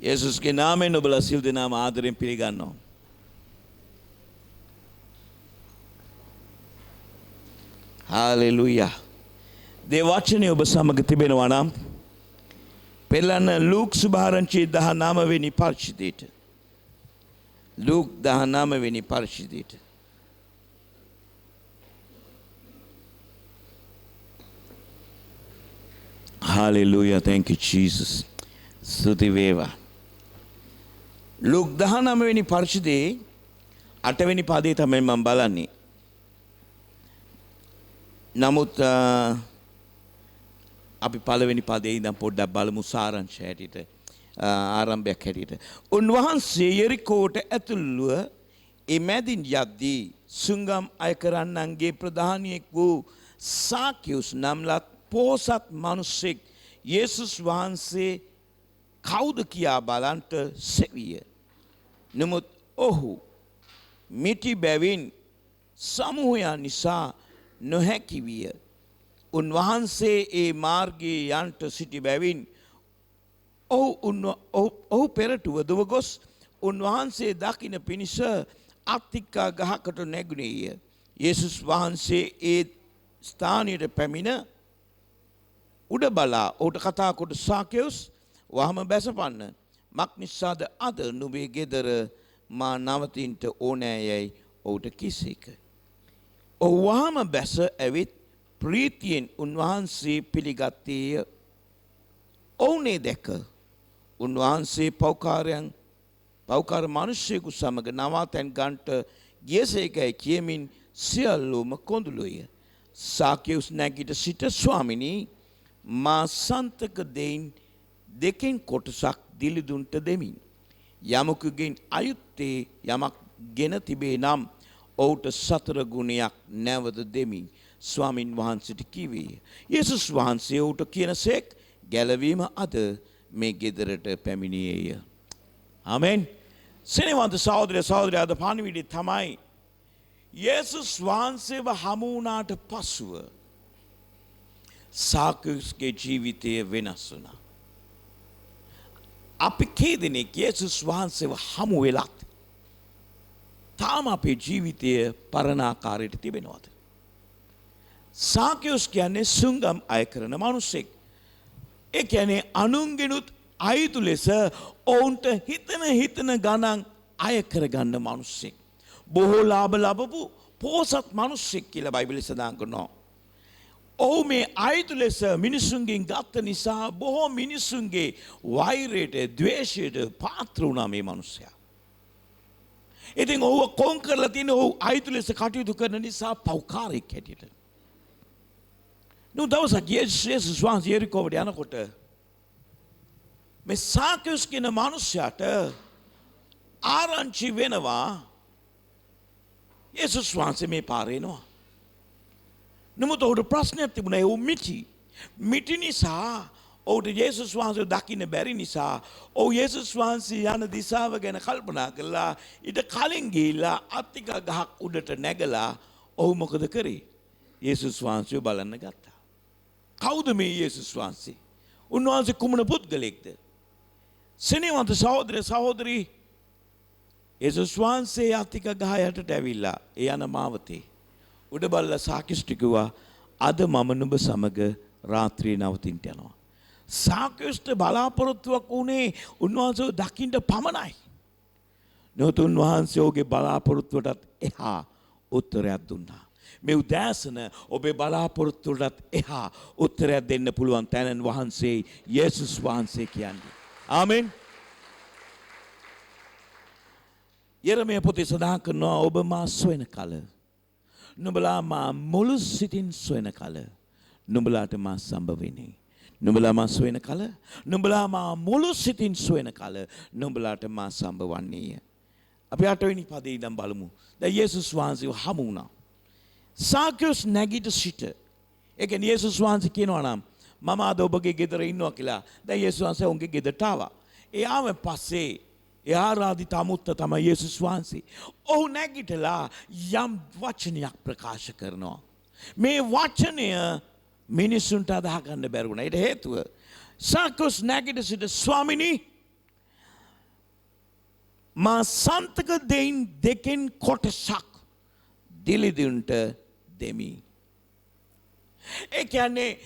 යේසුස්ගේ නාමයෙන් ඔබලා සියලු දෙනාම ආදරෙන් පිළිගන්නවා. හාලෙලූයා. දේ වචනේ ඔබ සමග තිබෙනවා නම් පෙළන ලූක් සුභාරංචි 19 වෙනි පරිච්ඡේදයට. ලූක් 19 වෙනි පරිච්ඡේදයට. Hallelujah. Thank you, Jesus. ස්තුති වේවා. ලූක් 19 වෙනි පරිච්ඡේදයේ 8 වෙනි පදේ තමයි මම බලන්නේ. නමුත් අපි පළවෙනි පදේ ඉඳන් පොඩ්ඩක් බලමු සාරාංශය හැටියට ආරම්භයක් හැටියට. උන්වහන්සේ යෙරිකෝට ඇතුළුව එමෙදින් යද්දී සුංගම් අය කරන්නන්ගේ ප්‍රධානියෙක් වූ සාකියුස් නම්ලත් පෝසත් මිනිසෙක් යේසුස් වහන්සේ කවුද කියා බලන්ට සෙවිය. නමුත් ඔහු මිටි බැවින් සමූහයන් නිසා නොහැකි විය. උන්වහන්සේ ඒ මාර්ගයේ යන්ට සිටි බැවින් ඔහු පෙරටුව දුව ගොස් උන්වහන්සේ දකින පිණිස අත්තිකා ගහකට නැගුණේය. යේසුස් වහන්සේ ඒ ස්ථානයට පැමිණ උඩ බලා ඔහුට කතා කොට සාකෙවුස් වහම බැසපන්න. මක් නිසාද අද නුඹේ ගෙදර මා නවතින්ට ඕනෑයයි ඔහුට කිසේක. ඔහු වහම බැස ඇවිත් ප්‍රීතියෙන් උන්වහන්සේ පිළිගත්තේය. ඔවුනේ දැක උන්වහන්සේ පෞකාර මිනිසෙකු සමග නවාතැන් ගන්ට ගියසේකයි කියමින් සියල්ලෝම කොඳුළුය. සාකෙවුස් නැගිට සිට ස්වාමිනී මා සන්තක දෙකෙන් කොටසක් දිලිදුන්ට දෙමින් යමකුගෙන් අයුත්තේ යමක් ගෙන තිබේ නම් ඔහුට 4 ගුණයක් නැවත දෙමින් ස්වාමින් වහන්සේට කිව්වේ. යේසුස් වහන්සේ ඔහුට කියනසේක් ගැලවීම අද මේ ගෙදරට පැමිණියේය. ආමෙන්. සෙනෙහවන්ත සහෝදර සහෝදරිය අද පණිවිඩය තමයි යේසුස් වහන්සේව හමු වුණාට පසුව සාකෙවුස්ගේ ජීවිතය වෙනස් වුණා. අපි කී දෙනෙක් යේසුස් වහන්සේව හමු වෙලත් තාම අපේ ජීවිතය පරණ ආකාරයට තිබෙනවද? සාකෙවුස් කියන්නේ සුංගම් අය කරන මිනිසෙක්. ඒ කියන්නේ අනුන්ගෙනුත් අයිතු ලෙස ඔවුන්ට හිතන ගණන් අය කරගන්න මිනිසෙක්. බොහෝ ලාභ ලබපු පෝසත් මිනිසෙක් කියලා බයිබලයේ සඳහන් කරනවා. ඔහු මේ අයිතු ලෙස මිනිසුන්ගෙන් ගත්ත නිසා බොහෝ මිනිසුන්ගේ වෛරයට, ද්වේෂයට පාත්‍ර වුණා මේ මිනිසයා. ඉතින් ඔහු කොන් කරලා තියෙන ඔහු අයිතු ලෙස කටයුතු කරන නිසා පෞකාරයෙක් හැටියට. දවසක් යේසුස් වහන්සේ යෙරිකෝවට යනකොට මේ සාකෙවුස් කියන මිනිසයාට ආරංචි වෙනවා යේසුස් වහන්සේ මේ පාරේ එනවා. නමුත් ඔහුට ප්‍රශ්නයක් තිබුණා. ඒ මිටි නිසා ඔහුට යේසුස් වහන්සේ දකින්න බැරි නිසා ඔහු යේසුස් වහන්සේ යන දිශාව ගැන කල්පනා කළා. ඊට කලින් ගිහිල්ලා අත්තික ගහක් උඩට නැගලා ඔහු මොකද කරේ? යේසුස් වහන්සේව බලන්න ගත්තා. කවුද මේ යේසුස් වහන්සේ? උන්වහන්සේ කුමන පුද්ගලෙක්ද? සෙනෙහවන්ත සහෝදර සහෝදරී, යේසුස් වහන්සේ අත්තික ගහ යටට ඇවිල්ලා ඒ යන මාවතේ උඩ බලලා සාකෙවුස්ට කිව්වා අද මම නුඹ සමග රාත්‍රියේ නවතින්න යනවා. සාකෙවුස්ට බලාපොරොත්තුවක් උනේ උන්වහන්සේව දකින්න පමණයි. නමුත් උන්වහන්සේ ඔහුගේ බලාපොරොත්තුවටත් එහා උත්තරයක් දුන්නා. මේ උදෑසන ඔබේ බලාපොරොත්තුවටත් එහා උත්තරයක් දෙන්න පුළුවන් තැනන් වහන්සේ යේසුස් වහන්සේ කියන්නේ. ආමෙන්. යෙරමියා පොතේ සඳහන් කරනවා ඔබ මා සොයන කල නුඹලා මා මුළු සිතින් සොයන කල නුඹලාට මා සම්බ වෙන්නේ. නුඹලා මා සොයන කල නුඹලා මා මුළු සිතින් සොයන කල නුඹලාට මා සම්බ වන්නේය. අපි 8 වෙනි පදේ ඉඳන් බලමු. දැන් යේසුස් වහන්සේ හමු වුණා. සාකෙවුස් නැගිට සිට. ඒ කියන්නේ යේසුස් වහන්සේ කියනවා නම් මම අද ඔබගේ ගෙදර ඉන්නවා කියලා. දැන් යේසුස් වහන්සේ උන්ගේ ගෙදරට ආවා. ඒ ආවෙන් පස්සේ ආරාධිත අමුත්ත තමයි යේසුස් වහන්සේ. ඔහු නැගිටලා යම් වචනයක් ප්‍රකාශ කරනවා. මේ වචනය මිනිසුන්ට අදහා ගන්න බැරි වුණා. ඒට හේතුව සාකෙවුස් නැගිට සිට ස්වාමිනී මා සන්තක දෙයින් දෙකෙන් කොටසක් දිලිඳුන්ට දෙමි. ඒ කියන්නේ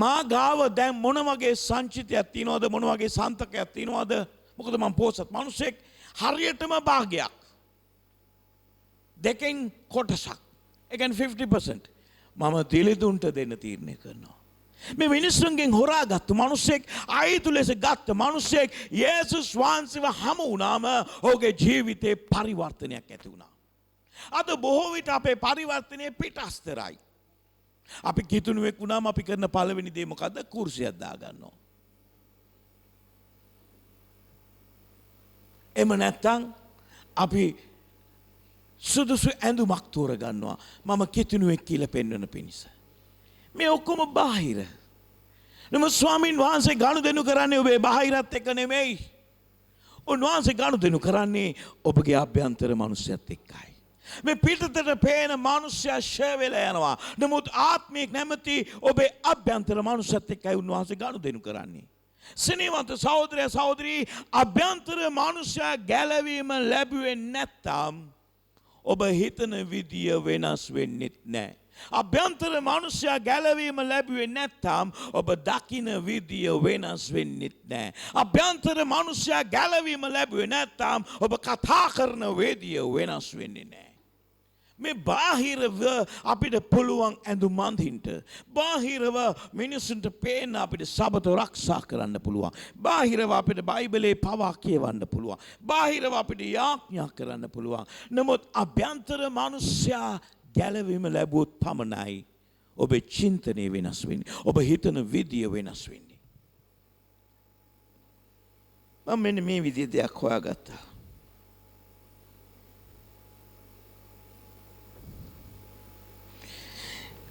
මා ගාව දැන් මොන වගේ සංචිතයක් තියනවද මොන වගේ සන්තකයක් තියනවද? මොකද මම පොසත් මිනිසෙක් හරියටම භාගයක්. දෙකෙන් කොටසක්. ඒ කියන්නේ 50% මම දිලිඳුන්ට දෙන්න තීරණය කරනවා. මේ මිනිස්සුන්ගෙන් හොරාගත්තු මිනිසෙක් අයිතු ලෙස ගත්ත මිනිසෙක් යේසුස් වහන්සේව හමු වුණාම ඔහුගේ ජීවිතේ පරිවර්තනයක් ඇති වුණා. අද බොහෝ විට අපේ පරිවර්තනය පිටස්තරයි. අපි කිතුණුවෙක් වුණාම අපි කරන පළවෙනි දේ මොකද්ද? කුර්සියක් දාගන්නවා. එම නැත්තම් අපි සුදුසු ඇඳුමක් තෝරගන්නවා. මම කිතුණුවෙක් කියලා පෙන්වන පිණිස. මේ ඔක්කොම බාහිර. නමුත් ස්වාමින් වහන්සේ ගනුදෙනු කරන්නේ ඔබේ බාහිරත් එක්ක නෙමෙයි. උන්වහන්සේ ගනුදෙනු කරන්නේ ඔබගේ අභ්‍යන්තර මනුස්සයත් එක්කයි. මේ පිටතට පේන මනුස්සයා ෂේ වෙලා යනවා. නමුත් ආත්මික නැමැති ඔබේ අභ්‍යන්තර මනුස්සයත් එක්කයි උන්වහන්සේ ගනුදෙනු කරන්නේ. සිනීවන්ත සහෝදරය සහෝදරී අභ්‍යන්තර මනුස්සයා ගැලවීම ලැබුවේ නැත්තම් ඔබ හිතන විදිය වෙනස් වෙන්නේ නැහැ. අභ්‍යන්තර මනුෂ්‍යයා ගැලවීම ලැබුවේ නැත්තම් ඔබ දකින විදිය වෙනස් වෙන්නේ නැහැ. අභ්‍යන්තර මනුෂ්‍යයා ගැලවීම ලැබුවේ නැත්තම් ඔබ කතා කරන විදිය වෙනස් වෙන්නේ නැහැ. මේ බාහිරව අපිට පුළුවන් ඇඳුම් අඳින්න. බාහිරව මිනිසුන්ට පේන්න අපිට සබත ආරක්ෂා කරන්න පුළුවන්. බාහිරව අපිට බයිබලේ පවා කියවන්න පුළුවන්. බාහිරව අපිට යාඥා කරන්න පුළුවන්. නමුත් අභ්‍යන්තර මනුෂ්‍යයා ගැලවීම ලැබුවොත් පමණයි ඔබේ චින්තනය වෙනස් වෙන්නේ. ඔබ හිතන විදිය වෙනස් වෙන්නේ. මම මෙන්න මේ විදිය දෙයක් හොයාගත්තා.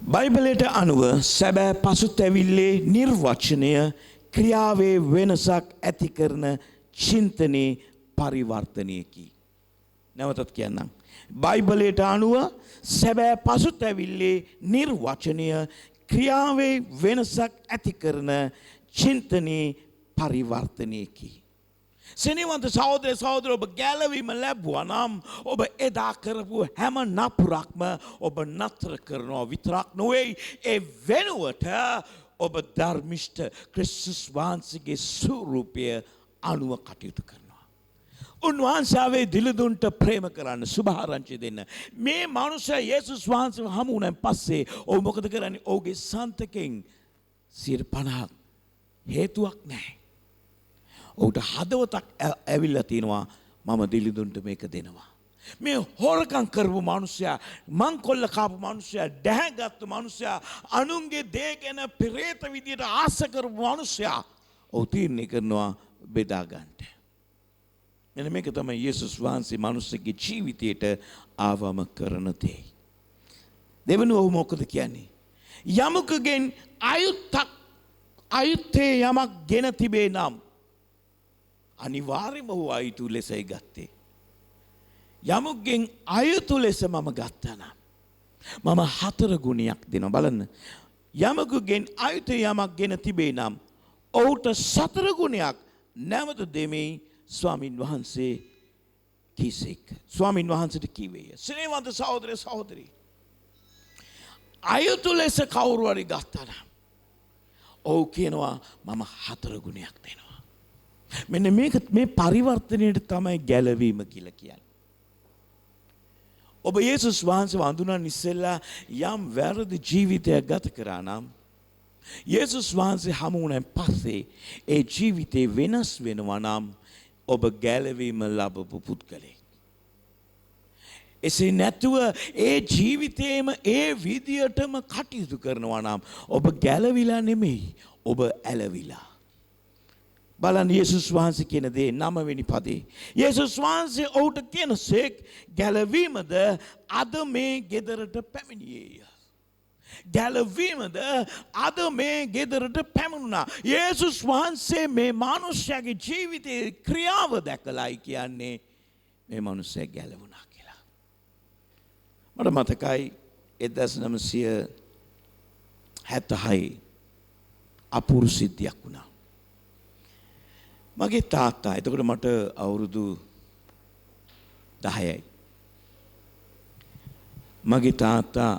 බයිබලයට අනුව සැබෑ පසුතැවිල්ලේ නිර්වචනය ක්‍රියාවේ වෙනසක් ඇති කරන චින්තනයේ පරිවර්තනයකි. නැවතත් කියන්නම්. බයිබලයට අනුව සැබෑ පසුතැවිල්ලේ නිර්වචනය ක්‍රියාවේ වෙනසක් ඇති කරන චින්තනයේ පරිවර්තනයකි. සිනීවන්ත සහෝදර සහෝදර ඔබ ගැලවීම ලැබුවා නම් ඔබ එදා කරපු හැම නපුරක්ම ඔබ නතර කරනවා විතරක් නොවේ ඒ වෙනුවට ඔබ ධර්මිෂ්ඨ ක්‍රිස්තුස් වහන්සේගේ ස්වරූපය අනුව කටයුතු කරනවා. උන්වහන්සේගේ දිලිඳුන්ට ප්‍රේම කරන්න සුභාරංචි දෙන්න. මේ මනුෂ්‍යයා යේසුස් වහන්සේව හමු වුණාන් පස්සේ ඔහු මොකද කරන්නේ? ඔහුගේ සන්තකෙන් 50% හේතුවක් නැහැ. ඔහුට හදවතක් ඇවිල්ලා තිනවා මම දිලිඳුන්ට මේක දෙනවා. මේ හොරකම් කරපු මිනිසයා, මංකොල්ල කාපු මිනිසයා, දැහැගත්තු මිනිසයා, අනුන්ගේ දේ ගැන පෙරේත විදියට ආස කරපු මිනිසයා ඔහු තීරණය කරනවා බෙදා ගන්නට. එන මේක තමයි යේසුස් වහන්සේ මිනිස්සුගේ ජීවිතයට ආවම කරන දේ. දෙවනුව ඔහු මොකද කියන්නේ? යමකගෙන් අයුත්තේ යමක් ගෙන තිබේ නම් අනිවාර්යයෙන්ම ඔහු අයුතු ලෙසයි ගත්තේ. යමෙක්ගෙන් අයුතු ලෙස මම ගත්තා නම් මම 4 ගුණයක් දෙනවා. බලන්න. යමෙකුගෙන් අයුතු යමක් ගෙන තිබේ නම් ඔහුට 4 ගුණයක් නැවත දෙමි ස්වාමින් වහන්සේ කීසෙක්. ස්වාමින් වහන්සේට කීවේය. ස්නේහවන්ත සහෝදර සහෝදරී. අයුතු ලෙස කවුරු හරි ගත්තා නම් ඔහු කියනවා මම 4 ගුණයක් දෙනවා. මෙන්න මේක මේ පරිවර්තනයට තමයි ගැලවීම කියලා කියන්නේ. ඔබ යේසුස් වහන්සේව හඳුනන ඉස්සෙල්ලා යම් වැරදි ජීවිතයක් ගත කරා නම් යේසුස් වහන්සේ හමු වුණාන් පස්සේ ඒ ජීවිතේ වෙනස් වෙනවා නම් ඔබ ගැලවීම ලැබපු පුද්ගලෙක්. එසේ නැතුව ඒ ජීවිතේම ඒ විදියටම කටයුතු කරනවා නම් ඔබ ගැලවිලා නෙමෙයි ඔබ ඇලවිලා. බලන්න යේසුස් වහන්සේ කියන දේ 9 වෙනි පදේ. යේසුස් වහන්සේ ඔහුට කියනසේක් ගැලවීමද අද මේ ගෙදරට පැමිණියේය. ගැලවීමද අද මේ ගෙදරට පැමුණා. යේසුස් වහන්සේ මේ මිනිස්යාගේ ජීවිතයේ ක්‍රියාව දැකලායි කියන්නේ මේ මිනිස්සයා ගැලවුණා කියලා. මට මතකයි 1976 අපූර්ව සිද්ධියක් වුණා. මගේ තාත්තා එතකොට මට අවුරුදු 10යි. මගේ තාත්තා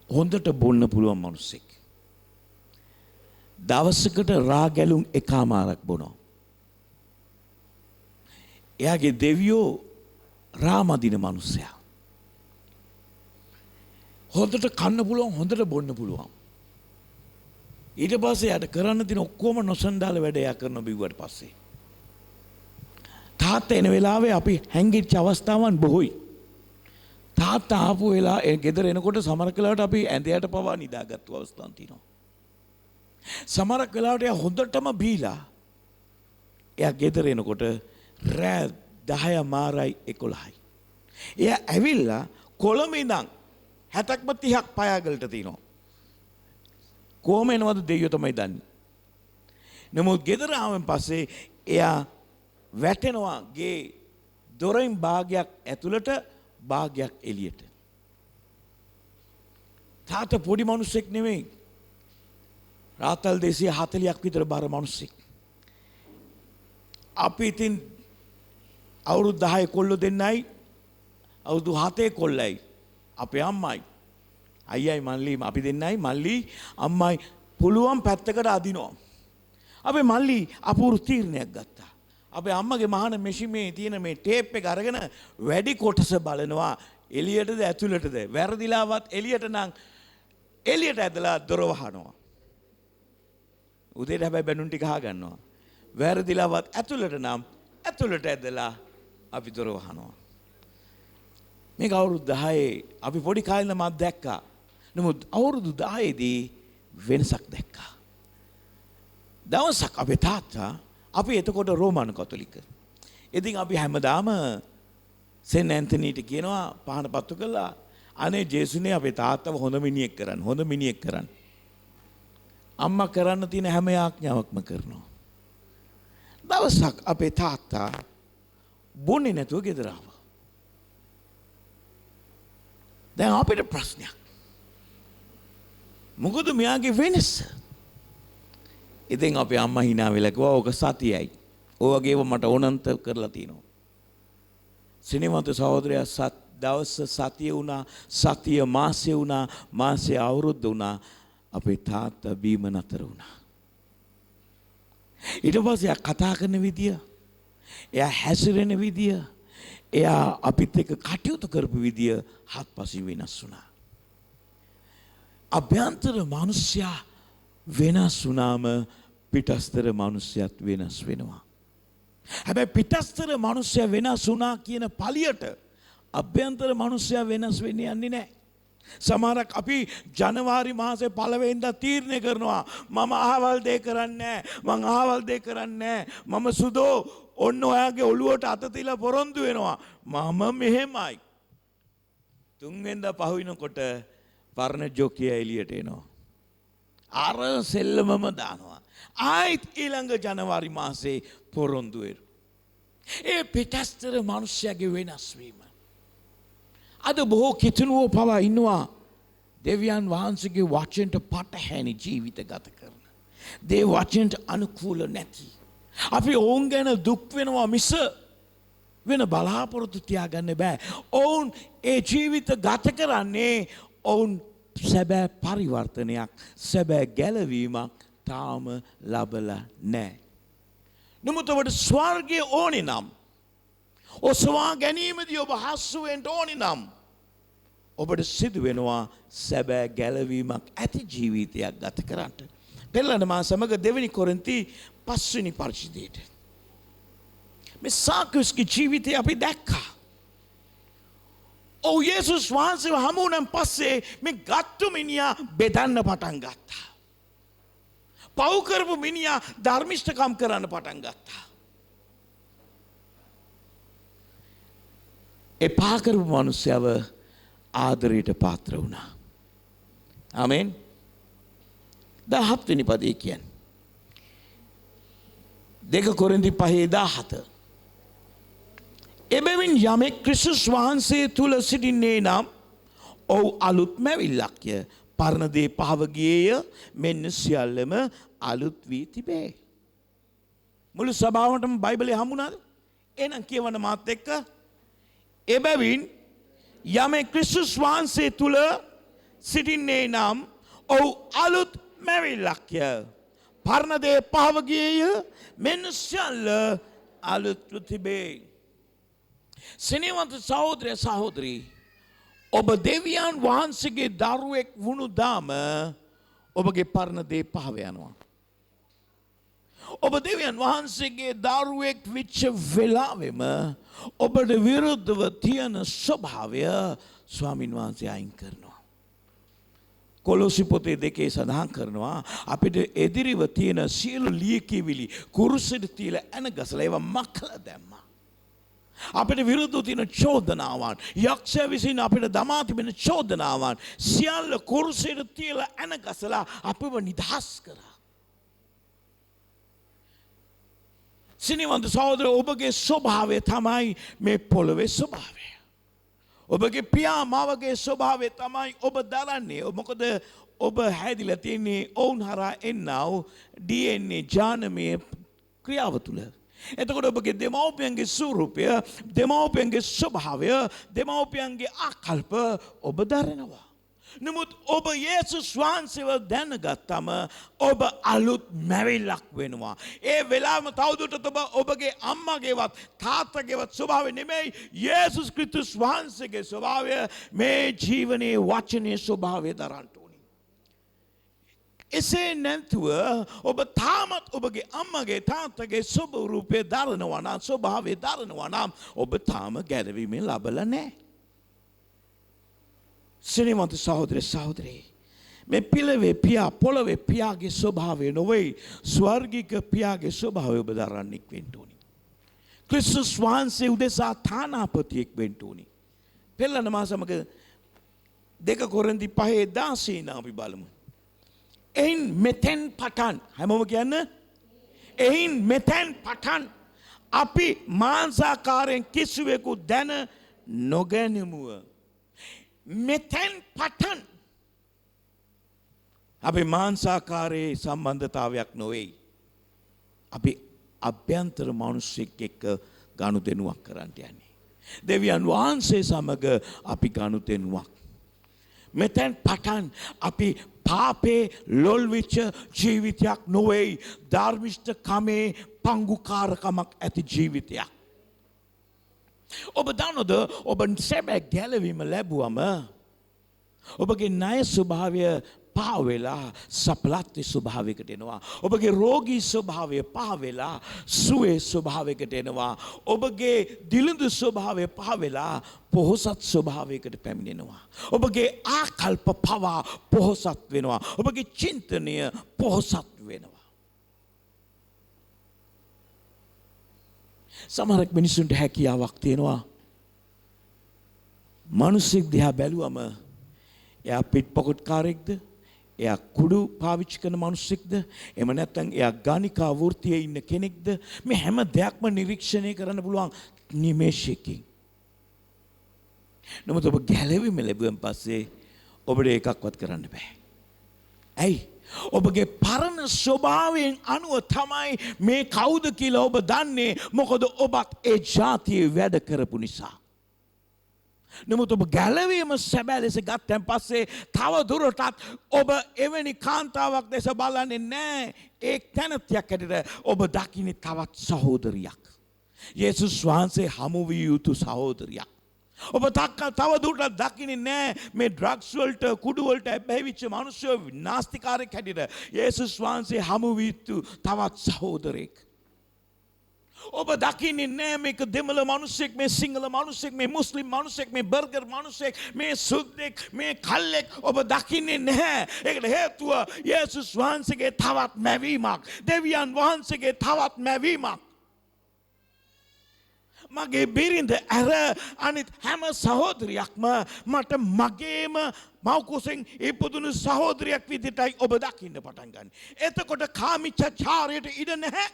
හොඳට බොන්න පුළුවන් මිනිස්සෙක්. දවසකට රා ගැලුම් එකමාරක් බොනවා. එයාගේ දෙවියෝ රාමදින මිනිස්සයා. හොඳට කන්න පුළුවන් හොඳට බොන්න පුළුවන්. ඊට පස්සේ යට කරන්න තියෙන ඔක්කොම නොසන්ඩාල වැඩ එයා කරන බිව්වට පස්සේ. තාත්තා එන වෙලාවේ අපි හැංගිච්ච අවස්ථාවන් බොහෝයි. තාත්තා ආපු වෙලාව ගෙදර එනකොට සමහර වෙලාවට අපි ඇඳයට පවා නිදාගත්තු අවස්ථාන් තියෙනවා. සමහරක් වෙලාවට එයා හොඳටම බීලා එයා ගෙදර එනකොට රෑ 10 මාරයි 11යි. එයා ඇවිල්ලා කොළඹ ඉඳන් 60ක්ම 30ක් පයාගලට තිනවා. කොහොම එනවද දෙයියෝ තමයි දන්නේ. නමුත් ගෙදර ආවෙන් පස්සේ එයා වැටෙනවා ගේ දොරෙන් භාගයක් ඇතුළට භාගයක් එළියට. තාත්තා පොඩි මිනිස්සෙක් නෙමෙයි. රාතල් 240ක් විතර බර මිනිස්සෙක්. අපි ඉතින් අවුරුදු 10 කොල්ලෝ දෙන්නයි අවුරුදු 7 කොල්ලයි අපේ අම්මයි අයියයි මල්ලි අපි දෙන්නයි මල්ලි අම්මයි පුළුවන් පැත්තකට අදිනවා. අපේ මල්ලි අපූර්ව තීරණයක් ගත්තා. අපේ අම්මගේ මහාන මෙෂිමේ තියෙන මේ ටේප් එක අරගෙන වැඩි කොටස බලනවා එළියටද ඇතුළටද වැරදිලාවත් එළියට නම් එළියට ඇදලා දොර වහනවා. උදේට හැබැයි බැනුම් ටික අහගන්නවා. වැරදිලාවත් ඇතුළට නම් ඇතුළට ඇදලා අපි දොර වහනවා. මේක අවුරුදු 10 අපි පොඩි කාලේ මම දැක්කා. නමුත් අවුරුදු 10 දී වෙනසක් දැක්කා. දවසක් අපේ තාත්තා අපි එතකොට රෝමානු කතෝලික. ඉතින් අපි හැමදාම සෙන් ඇන්තනීට කියනවා පහන පත්තු කළා අනේ ජේසුනේ අපේ තාත්තව හොඳ මිනිහෙක් කරන්න හොඳ මිනිහෙක් කරන්න. අම්මා කරන්න තියෙන හැම යාඥාවක්ම කරනවා. දවසක් අපේ තාත්තා බොන්නේ නැතුව ගෙදර ආවා. දැන් අපිට ප්‍රශ්නයක්. මොකද මෙයාගේ වෙනස? ඉතින් අපේ අම්මා hina වෙලා කිව්වා ඕක සතියයි. ඔයගේව මට ඕනන්ත කරලා තිනවා. සිනමන්ත සහෝදරයා දවස් සතිය වුණා, සතිය මාසෙ වුණා, මාසෙ අවුරුද්ද වුණා. අපේ තාත්තා බීම නතර වුණා. ඊට පස්සේ කතා කරන විදිය, එයා හැසිරෙන විදිය, එයා අපිත් එක්ක කටයුතු කරපු විදිය හත්පසින් වෙනස් වුණා. අභ්‍යන්තර මිනිසයා වෙනස් වුණාම පිටස්තර මිනිසයත් වෙනස් වෙනවා. හැබැයි පිටස්තර මිනිසයා වෙනස් වුණා කියන පළියට අභ්‍යන්තර මිනිසයා වෙනස් වෙන්නේ යන්නේ නැහැ. සමහරක් අපි ජනවාරි මාසේ පළවෙනිදා තීරණය කරනවා මම අහවල් දෙය කරන්නේ නැහැ, මං අහවල් දෙය කරන්නේ නැහැ, මම සුදෝ ඔන්න ඔයාගේ ඔළුවට අත තියලා පොරොන්දු වෙනවා මම මෙහෙමයි. තුන්වෙනිදා පහුවෙනකොට පරණ ජොකිය එළියට එනවා. අර සෙල්ලමම දානවා. ආයිත් ඊළඟ ජනවාරි මාසේ පොරොන්දු වෙනවා. ඒ පිටස්තර මිනිස්යාගේ වෙනස් වීම. අද බොහෝ කිතුනුවෝ පවා ඉන්නවා දෙවියන් වහන්සේගේ වචනට පටහැනි ජීවිත ගත කරන. දේ වචනට අනුකූල නැති. අපි ඔවුන් ගැන දුක් වෙනවා මිස වෙන බලාපොරොත්තු තියාගන්න බෑ. ඔවුන් ඒ ජීවිත ගත කරන්නේ ඔවුන් සැබෑ පරිවර්තනයක්, සැබෑ ගැලවීමක් තාම ලබලා නැහැ. නමුත් ඔබට ස්වර්ගය ඕනේ නම්, ඔසවා ගැනීමදී ඔබ හසු වෙන්න ඕනේ නම් ඔබට සිදු වෙනවා සැබෑ ගැලවීමක් ඇති ජීවිතයක් ගත කරන්න. පෙරලන මා සමග දෙවෙනි කොරින්ති 5 වෙනි පරිච්ඡේදයට. මේ සාකස්ගේ ජීවිතය අපි දැක්කා. ඔව් යේසුස් වහන්සේව හමු වුණන් පස්සේ මේ ගත්තු මිනිහා බෙදන්න පටන් ගත්තා. පව් කරපු මිනිහා ධර්මිෂ්ඨකම් කරන්න පටන් ගත්තා. එපා කරපු මිනිස්සයව ආදරයට පාත්‍ර වුණා. ආමෙන්. 17 වෙනි පදේ කියන්නේ. 2 කොරින්ති 5:17. එබැවින් යමෙක් ක්‍රිස්තුස් වහන්සේ තුල සිටින්නේ නම් ඔව් අලුත් මැවිල්ලක්ය. පරණ දේ පහව ගියේය, මෙන්න සියල්ලම අලුත් වී තිබේ. මුළු සභාවටම බයිබලේ හම්බුණාද? එහෙනම් කියවන්න මාත් එක්ක. එබැවින් යමෙක් ක්‍රිස්තුස් වහන්සේ තුල සිටින්නේ නම් ඔහු අලුත් මැවිල්ලක්ය. පරණ දේ පහව ගියේය, මෙන්න සියල්ල අලුත්ව තිබේ. සිනේවන්ත සහෝදර සහෝදරී, ඔබ දෙවියන් වහන්සේගේ දරුවෙක් වුණු දාම ඔබගේ පරණ දේ පහව යනවා. ඔබ දෙවියන් වහන්සේගේ දරුවෙක් වෙච්ච වෙලාවෙම ඔබට විරුද්ධව තියෙන ස්වභාවය ස්වාමින් වහන්සේ අයින් කරනවා. කොලොසි පොතේ 2 සඳහන් කරනවා අපිට එදිරිව තියෙන සියලු ලියකියවිලි කුරුසෙට තියලා ඇන ගසලා ඒවා මකලා දැම්මා. අපිට විරුද්ධව තියෙන චෝදනාවන්, යක්ෂය විසින් අපිට දමා තිබෙන චෝදනාවන් සියල්ල කුරුසෙට තියලා ඇන ගසලා අපිව නිදහස් කරා. සිනවන්ත සහෝදර, ඔබගේ ස්වභාවය තමයි මේ පොළොවේ ස්වභාවය. ඔබගේ පියා මවගේ ස්වභාවය තමයි ඔබ දරන්නේ. මොකද ඔබ හැදිලා තියෙන්නේ ඔවුන් හරහා එන්නව DNA ජානමය ක්‍රියාව තුළ. එතකොට ඔබගේ දෙමව්පියන්ගේ ස්වරූපය, දෙමව්පියන්ගේ ස්වභාවය, දෙමව්පියන්ගේ ආකල්ප ඔබ දරනවා. නමුත් ඔබ යේසුස් වහන්සේව දැනගත්තම ඔබ අලුත් මැවිල්ලක් වෙනවා. ඒ වෙලාවම තවදුරටත් ඔබ ඔබගේ අම්මගේවත් තාත්තගේවත් ස්වභාවය නෙමෙයි, යේසුස් ක්‍රිස්තුස් වහන්සේගේ ස්වභාවය, මේ ජීවනයේ වචනේ ස්වභාවය දරන්න ඕනි. එසේ නැතුව ඔබ තාමත් ඔබගේ අම්මගේ තාත්තගේ ස්වරූපය දරනවා නම්, ස්වභාවය දරනවා නම් ඔබ තාම ගැලවීමෙන් ලබලා නැහැ. සිනවන්ත සහෝදර සහෝදරී, මේ පිළවේ පියා, පොළවේ පියාගේ ස්වභාවය නොවේ, ස්වර්ගික පියාගේ ස්වභාවය ඔබ දරන්නෙක් වෙන්න ඕනි. ක්‍රිස්තුස් වහන්සේ උදෙසා තානාපතියෙක් වෙන්න ඕනි. පෙළන මා සමග 2 කොරින්ති 5:16 අපි බලමු. එයින් මෙතෙන් පටන්, හැමෝම කියන්න, එයින් මෙතෙන් පටන් අපි මාංශාකාරයෙන් කිසිවෙකු දැන නොගැනෙමුව. මෙතෙන් පටන් අපි මාංශාකාරයේ සම්බන්ධතාවයක් නොවේ. අපි අභ්‍යන්තර මිනිස්සෙක් එක්ක ගනුදෙනුවක් කරන්න යන්නේ. දෙවියන් වහන්සේ සමග අපි ගනුදෙනුවක්. මෙතෙන් පටන් අපි පාපේ ලොල් වෙච්ච ජීවිතයක් නොවේ, ධර්මිෂ්ඨකමේ පංගුකාරකමක් ඇති ජීවිතයක්. ඔබ දන්නවද, ඔබ සැබෑ ගැලවීම ලැබුවම ඔබගේ ණය ස්වභාවය පහ වෙලා සපලත්ති ස්වභාවයකට එනවා. ඔබගේ රෝගී ස්වභාවය පහ වෙලා සුවේ ස්වභාවයකට එනවා. ඔබගේ දිලිඳු ස්වභාවය පහ වෙලා පොහොසත් ස්වභාවයකට පැමිණෙනවා. ඔබගේ ආකල්ප පවා පොහොසත් වෙනවා. ඔබගේ චින්තනය පොහොසත් වෙනවා. සමහරක් මිනිසුන්ට හැකියාවක් තියෙනවා. මිනිස්සෙක් දිහා බැලුවම එයා පිට්පොකට්කාරයෙක්ද, එයා කුඩු පාවිච්චි කරන මිනිස්සෙක්ද, එහෙම නැත්නම් එයා ගානිකා වෘත්තියේ ඉන්න කෙනෙක්ද, මේ හැම දෙයක්ම නිරීක්ෂණය කරන්න පුළුවන් නිමේෂයකින්. නමුත් ඔබ ගැලවීම ලැබුවෙන් පස්සේ ඔබට එකක්වත් කරන්න බෑ. ඇයි? ඔබගේ පරණ ස්වභාවයෙන් අනුව තමයි මේ කවුද කියලා ඔබ දන්නේ. මොකද ඔබත් ඒ ජාතියේ වැඩ කරපු නිසා. නමුත් ඔබ ගැලවීම සැබෑ ලෙස ගත්තන් පස්සේ තව දුරටත් ඔබ එවැනි කාන්තාවක් දැස බලන්නේ නැහැ. ඒ තැනතියක් හැටියට ඔබ දකින්නේ තවත් සහෝදරියක්. යේසුස් වහන්සේ හමු විය යුතු සහෝදරියක්. ඔබ තව දුරටත් දකින්නේ නැහැ මේ ඩ්‍රග්ස් වලට, කුඩු වලට බැහැවිච්ච මිනිස්සු නාස්තිකාරයෙක් හැටියට. යේසුස් වහන්සේ හමු විය යුතු තවත් සහෝදරයෙක්. ඔබ දකින්නේ නැහැ මේක දෙමළ මිනිස්සෙක්, මේ සිංහල මිනිස්සෙක්, මේ මුස්ලිම් මිනිස්සෙක්, මේ බර්ගර් මිනිස්සෙක්, මේ සුද්දෙක්, මේ කල්ලෙක්. ඔබ දකින්නේ නැහැ. ඒකට හේතුව යේසුස් වහන්සේගේ තවත් මැවීමක්, දෙවියන් වහන්සේගේ තවත් මැවීමක්. මගේ බිරිඳ ඇර අනිත් හැම සහෝදරියක්ම මට මගේම මව්කුසෙන් ඉපදුණු සහෝදරියක් විදිහටයි ඔබ දකින්න පටන් ගන්න. එතකොට කාමීච්ඡාචාරයට ඉඩ නැහැ.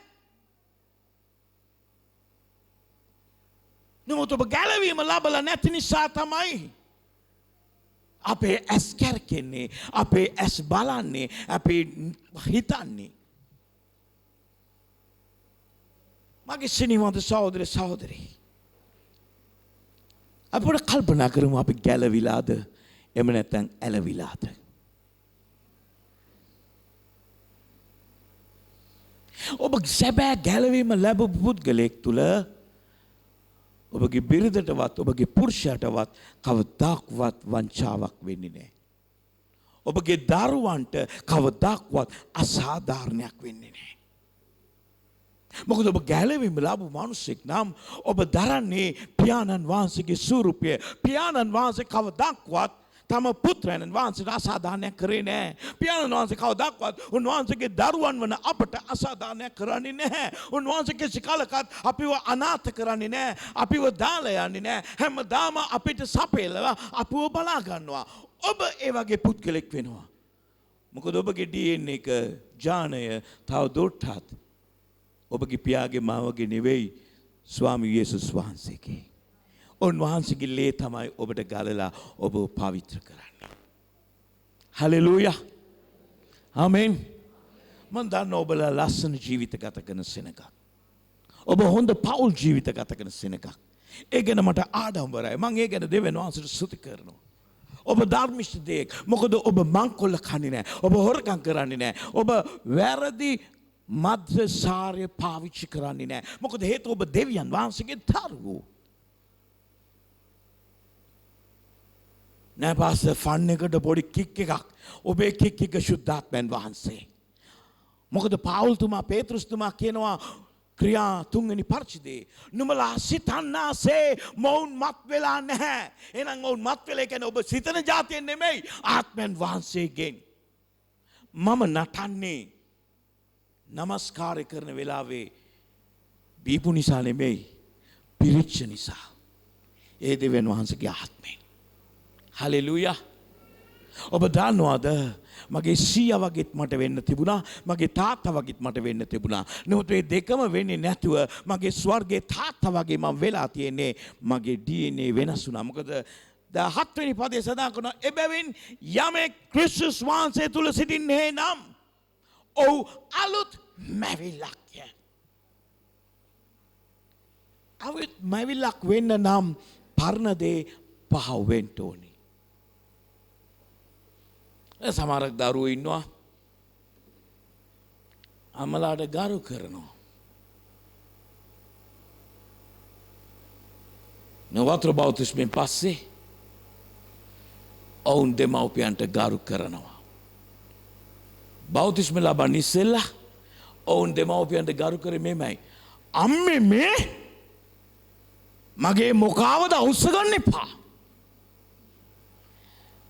නමුත් ඔබ ගැලවීම ලබලා නැති නිසා තමයි අපේ ඇස් කැරකෙන්නේ, අපේ ඇස් බලන්නේ, අපේ හිතන්නේ. මගේ සිනහවන්ත සහෝදර සහෝදරී, අපිට කල්පනා කරමු අපි ගැලවිලාද එහෙම නැත්නම් ඇලවිලාද? ඔබ සැබෑ ගැලවීම ලැබපු පුද්ගලයෙක් තුල ඔබගේ බිරිඳටවත් ඔබගේ පුරුෂයාටවත් කවදාක්වත් වංචාවක් වෙන්නේ නැහැ. ඔබගේ දරුවන්ට කවදාක්වත් අසාධාරණයක් වෙන්නේ නැහැ. මොකද ඔබ ගැලවීම ලැබු මිනිසෙක් නම් ඔබ දරන්නේ පියාණන් වහන්සේගේ ස්වරූපය. පියාණන් වහන්සේ කවදාක්වත් තම පුත්‍රයන් වහන්සේට අසාධාරණයක් කරේ නැහැ. පියාණන් වහන්සේ කවදාක්වත් උන්වහන්සේගේ දරුවන් වන අපට අසාධාරණයක් කරන්නේ නැහැ. උන්වහන්සේ කිසි කාලයකත් අපිව අනාථ කරන්නේ නැහැ. අපිව දාලා යන්නේ නැහැ. හැමදාම අපිට සපයලා අපිව බලා ගන්නවා. ඔබ ඒ වගේ පුද්ගලෙක් වෙනවා. මොකද ඔබගේ DNA එක ඥානය තව දුරටත් ඔබගේ පියාගේ මාවගේ නෙවෙයි ස්වාමී යේසුස් වහන්සේගේ. උන්වහන්සේගේ ලේ තමයි ඔබට ගලලා ඔබ පවිත්‍ර කරන්නේ. හලෙලූයා. ආමෙන්. මම දන්නවා ඔබලා ලස්සන ජීවිත ගත කරන සෙනඟක්. ඔබ හොඳ පෞල් ජීවිත ගත කරන සෙනඟක්. ඒ ගැන මට ආඩම්බරයි. මම ඒ ගැන දෙවියන් වහන්සේට ස්තුති කරනවා. ඔබ ධර්මිෂ්ඨ දෙයක්. මොකද ඔබ මංකොල්ල කන්නේ නැහැ. ඔබ හොරකම් කරන්නේ නැහැ. ඔබ වැරදි මද්ද්‍රසාරය පාවිච්චි කරන්නේ නැහැ. මොකද හේතුව ඔබ දෙවියන් වහන්සේගේ දරුවෝ. නෑ පාස්ටර් ෆන් එකට පොඩි කික් එකක්. ඔබේ කික් එක ශුද්ධාත්මයන් වහන්සේ. මොකද පාවුල්තුමා පේතෘස්තුමා කියනවා ක්‍රියා 3 වෙනි පරිච්ඡේදයේ නුඹලා සිතන්නාසේ මොවුන් මත් වෙලා නැහැ. එහෙනම් ඔවුන් මත් වෙලා කියන්නේ ඔබ සිතන જાතියෙන් නෙමෙයි ආත්මයන් වහන්සේගෙන්. මම නටන්නේ නමස්කාරය කරන වෙලාවේ බීපු නිසා නෙමෙයි පිරිච්ච නිසා. ඒ දෙවියන් වහන්සේගේ ආත්මෙන්. හලෙලූයා. ඔබ දන්නවද මගේ සීයා වගේත් මට වෙන්න තිබුණා, මගේ තාත්තා වගේත් මට වෙන්න තිබුණා. නමුත් මේ දෙකම වෙන්නේ නැතුව මගේ ස්වර්ගයේ තාත්තා වගේ මම වෙලා තියෙන්නේ. මගේ DNA වෙනස් වුණා. මොකද 7 වෙනි පදයේ සඳහන් කරනවා එබැවින් යමෙක් ක්‍රිස්තුස් වහන්සේ තුල සිටින්නේ නම් ඔව් අලුත් මැවිලක්ය. අලුත් මැවිලක් වෙන්න නම් පරණ දේ පහ වෙන්න ඕනේ. සමහරක් දරුවෝ ඉන්නවා අම්මලාට ගරු කරනවා. වතුර බෞතිස්මෙන් පස්සේ ඔවුන් දෙමව්පියන්ට ගරු කරනවා. බෞතිස්ම ලබන්න ඉස්සෙල්ලා ඔවුන් දෙමව්පියන්ට ගරු කරේ මෙමයයි. අම්මේ මේ මගේ මොකාවද අවුස්ස ගන්න එපා.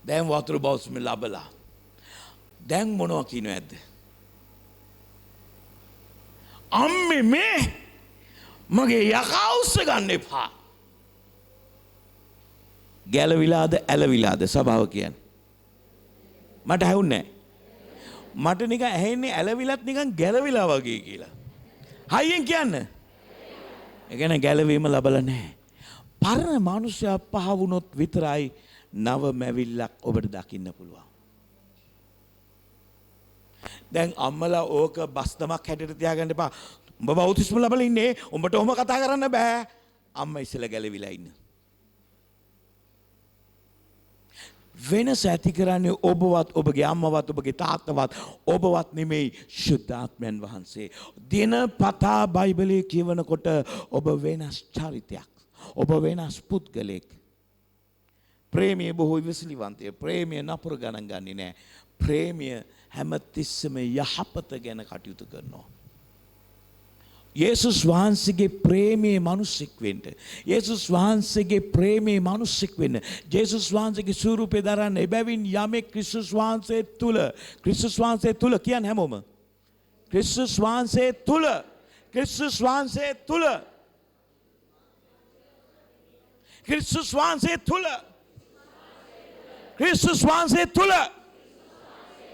දැන් වතුර බෞතිස්ම ලබලා දැන් මොනවා කියනව ඇද්ද? අම්මේ මේ මගේ යකා අවුස්ස ගන්න එපා. ගැලවිලාද ඇලවිලාද සභාව කියන්නේ? මට ඇහුන්නේ නැහැ. මට නිකන් ඇහෙන්නේ ඇලවිලත් නිකන් ගැලවිලා වගේ කියලා. හයියෙන් කියන්න. ඒ කියන්නේ ගැලවීම ලබලා නැහැ. පරණ මිනිස්සයා පහ වුණොත් විතරයි නව මැවිල්ලක් ඔබට දකින්න පුළුවන්. දැන් අම්මලා ඕක බස්තමක් හැටියට තියාගන්න එපා. උඹ බෞතිස්ම ලබලා ඉන්නේ. උඹට ඔහොම කතා කරන්න බෑ. අම්මා ඉස්සෙල්ලා ගැලවිලා ඉන්න. වෙනස ඇති කරන්නේ ඔබවත් ඔබගේ අම්මවත් ඔබගේ තාත්තවත් ඔබවත් නෙමෙයි ශුද්ධාත්මයන් වහන්සේ. දිනපතා බයිබලයේ කියවනකොට ඔබ වෙනස් චරිතයක්. ඔබ වෙනස් පුද්ගලෙක්. ප්‍රේමය බොහෝ ඉවසිලිවන්තය. ප්‍රේමය නපුර ගණන් ගන්නේ නැහැ. ප්‍රේමය හැමතිස්සෙම යහපත ගැන කටයුතු කරනවා. යේසුස් වහන්සේගේ ප්‍රේමයේ මිනිසෙක් වෙන්න. යේසුස් වහන්සේගේ ප්‍රේමයේ මිනිසෙක් වෙන්න. යේසුස් වහන්සේගේ ස්වරූපය දරන්න. එබැවින් යමෙක් ක්‍රිස්තුස් වහන්සේ තුල, ක්‍රිස්තුස් වහන්සේ තුල කියන්නේ හැමෝම. ක්‍රිස්තුස් වහන්සේ තුල, ක්‍රිස්තුස් වහන්සේ තුල, ක්‍රිස්තුස් වහන්සේ තුල, ක්‍රිස්තුස් වහන්සේ තුල,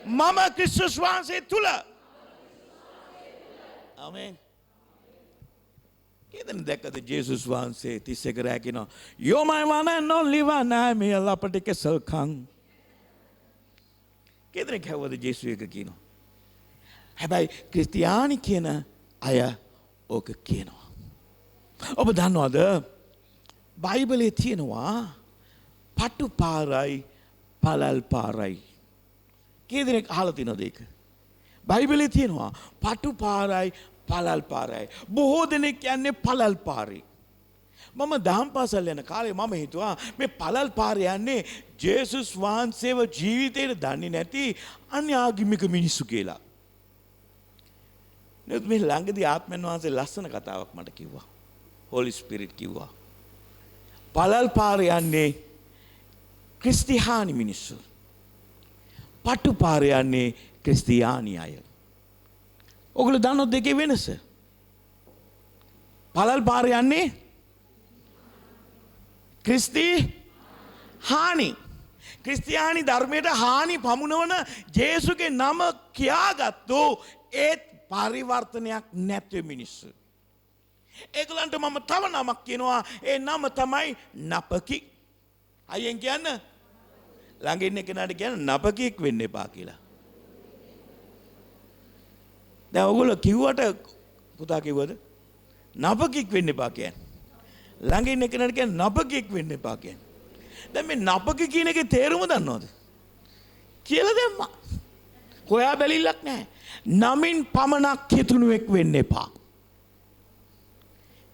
මම ක්‍රිස්තුස් වහන්සේ තුල. ආමෙන්. Keden දැක්කද ජේසුස් වහන්සේ 31 රෑ කියනවා you're my one and only one I'm your lapate keselkang. කේදෙන කවවද ජේසුස් එක කියනවා. හැබැයි ක්‍රිස්තියානි කියන අය ඕක කියනවා. ඔබ දන්නවද බයිබලයේ තියෙනවා පටු පාරයි පළල් පාරයි. කී දෙනෙක් අහලා තියෙනවද ඒක? බයිබලයේ තියෙනවා පටු පාරයි පළල් පාරයි. බොහෝ දෙනෙක් කියන්නේ පළල් පාරේ. මම දහම් පාසල් යන කාලේ මම හිතුවා මේ පළල් පාරේ යන්නේ ජේසුස් වහන්සේව ජීවිතේට දන්නේ නැති අන්‍යාගමික මිනිස්සු කියලා. නේද මේ ළඟදී ආත්මයන් වහන්සේ ලස්සන කතාවක් මට කිව්වා. හෝලි ස්පිරිට් කිව්වා. පළල් පාරේ යන්නේ ක්‍රිස්තියානි මිනිස්සු. පටු පාරේ යන්නේ ක්‍රිස්තියානි අය. ඔගොල්ලෝ දන්නවද දෙකේ වෙනස? පළල් පාරේ යන්නේ හානි. ක්‍රිස්තියානි ධර්මයට හානි පමුණවන ජේසුගේ නම කියාගත්තු ඒත් පරිවර්තනයක් නැති මිනිස්සු. ඒගොල්ලන්ට මම තව නමක් කියනවා. ඒ නම තමයි නපකි. අයියෙන් කියන්න ළඟ ඉන්න කෙනාට කියන්න නපකියෙක් වෙන්න එපා කියලා. දැන් ඔයගොල්ලෝ කිව්වට පුතා කිව්වද? නපකියෙක් වෙන්න එපා කියන්නේ. ළඟ ඉන්න කෙනාට කියන්න නපකියෙක් වෙන්න එපා කියන්නේ. දැන් මේ නපකි කියන එකේ තේරුම දන්නවද? කියලා දැම්මා. කොයා බැලිල්ලක් නැහැ. නමින් පමණක් හිතුණුවෙක් වෙන්න එපා.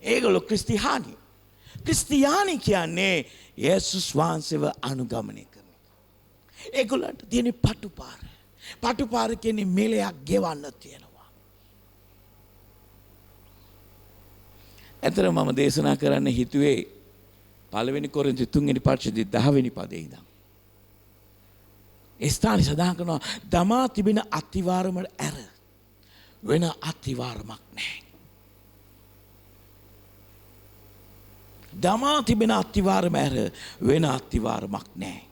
ඒගොල්ලෝ ක්‍රිස්තියානි. ක්‍රිස්තියානි කියන්නේ යේසුස් වහන්සේව අනුගමනය කරන. ඒගොල්ලන්ට තියෙන පටුපාර. පටුපාර කියන්නේ මෙලයක් ගෙවන්න තියෙනවා. ඇතර මම දේශනා කරන්න හිතුවේ පළවෙනි කොරින්ති 3 වෙනි පරිච්ඡේදයේ 10 වෙනි පදේ ඉඳන්. ඒ ස්ථානයේ සඳහන් කරනවා දමා තිබෙන අතිවාරම ඇර වෙන අතිවාරමක් නැහැ. දමා තිබෙන අතිවාරම ඇර වෙන අතිවාරමක් නැහැ.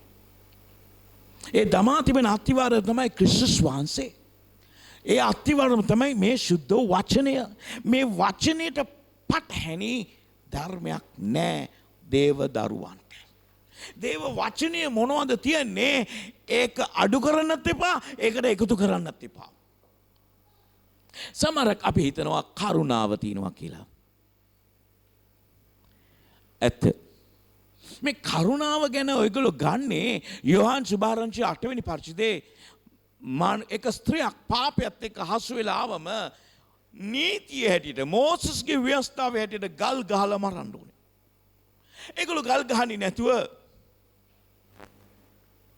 ඒ දමා තිබෙන අතිවාරම තමයි ක්‍රිස්තුස් වහන්සේ. ඒ අතිවාරම තමයි මේ සුද්ධ වචනය. මේ වචනයට පටහැනි ධර්මයක් නැහැ දේව දරුවන්ට. දේව වචනය මොනවද තියන්නේ? ඒක අඩු කරන්නත් එපා, ඒකට එකතු කරන්නත් එපා. සමහරක් අපි හිතනවා කරුණාව තියෙනවා කියලා. ඇත්ත. මේ කරුණාව ගැන ඔයගොල්ලෝ ගන්නේ යෝහන් සුභාරංචි 8 වෙනි පරිච්ඡේදයේ එක ස්ත්‍රියක් පාපයත් එක්ක හසු වෙලා ආවම නීතිය හැටියට මෝසස්ගේ ව්‍යවස්ථාවේ හැටියට ගල් ගහලා මරන්න ඕනේ. ඒගොල්ලෝ ගල් ගහන්නේ නැතුව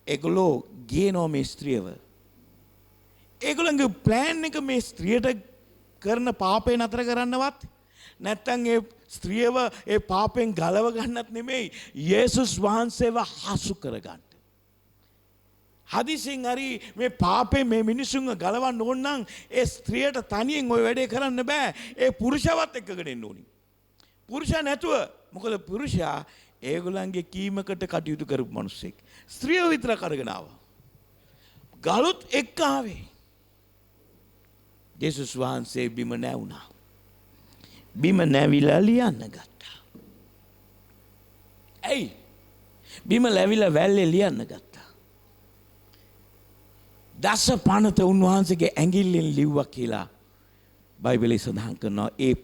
ඒගොල්ලෝ ගේනවා මේ ස්ත්‍රියව. ඒගොල්ලන්ගේ ප්ලෑන් එක මේ ස්ත්‍රියට කරන පාපේ නතර කරන්නවත් නැත්තම් ඒ ස්ත්‍රියව ඒ පාපෙන් ගලව ගන්නත් නෙමෙයි යේසුස් වහන්සේව හසු කරගන්න. හදිසියෙන් හරි මේ පාපේ මේ මිනිසුන්ව ගලවන්න ඕන නම් ඒ ස්ත්‍රියට තනියෙන් ওই වැඩේ කරන්න බෑ. ඒ පුරුෂයවත් එක්කගෙන එන්න ඕනි. පුරුෂයා නැතුව මොකද පුරුෂයා ඒගොල්ලන්ගේ කීමකට කටයුතු කරපු මිනිස්සෙක්. ස්ත්‍රිය විතර කරගෙන ආවා. ගලුත් එක්ක ආවේ. යේසුස් වහන්සේ බිම නැවුණා. බිම නැවිලා ලියන්න ගත්තා. ඇයි? බිම ලැබිලා වැල්ලේ ලියන්න ගත්තා. දස පනත උන්වහන්සේගේ ඇඟිල්ලෙන් ලිව්වා කියලා බයිබලයේ සඳහන් කරනවා. ඒ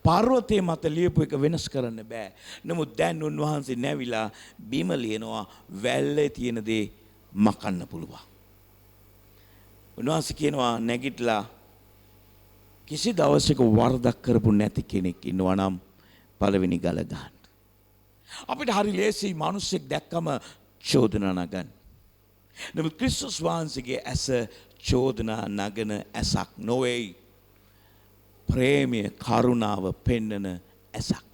පර්වතයේ මත ලියපු එක වෙනස් කරන්න බෑ. නමුත් දැන් උන්වහන්සේ නැවිලා බිම ලියනවා වැල්ලේ තියෙන දේ මකන්න පුළුවන්. උන්වහන්සේ කියනවා නැගිටලා කිසි දවසක වරදක් කරපු නැති කෙනෙක් ඉන්නවා නම් පළවෙනි ගල ගන්න. අපිට හරි ලේසි මිනිස්සෙක් දැක්කම චෝදනා නගන්න. නමුත් ක්‍රිස්තුස් වහන්සේගේ ඇස චෝදනා නගන ඇසක් නොවේ. ප්‍රේමය කරුණාව පෙන්නන ඇසක්.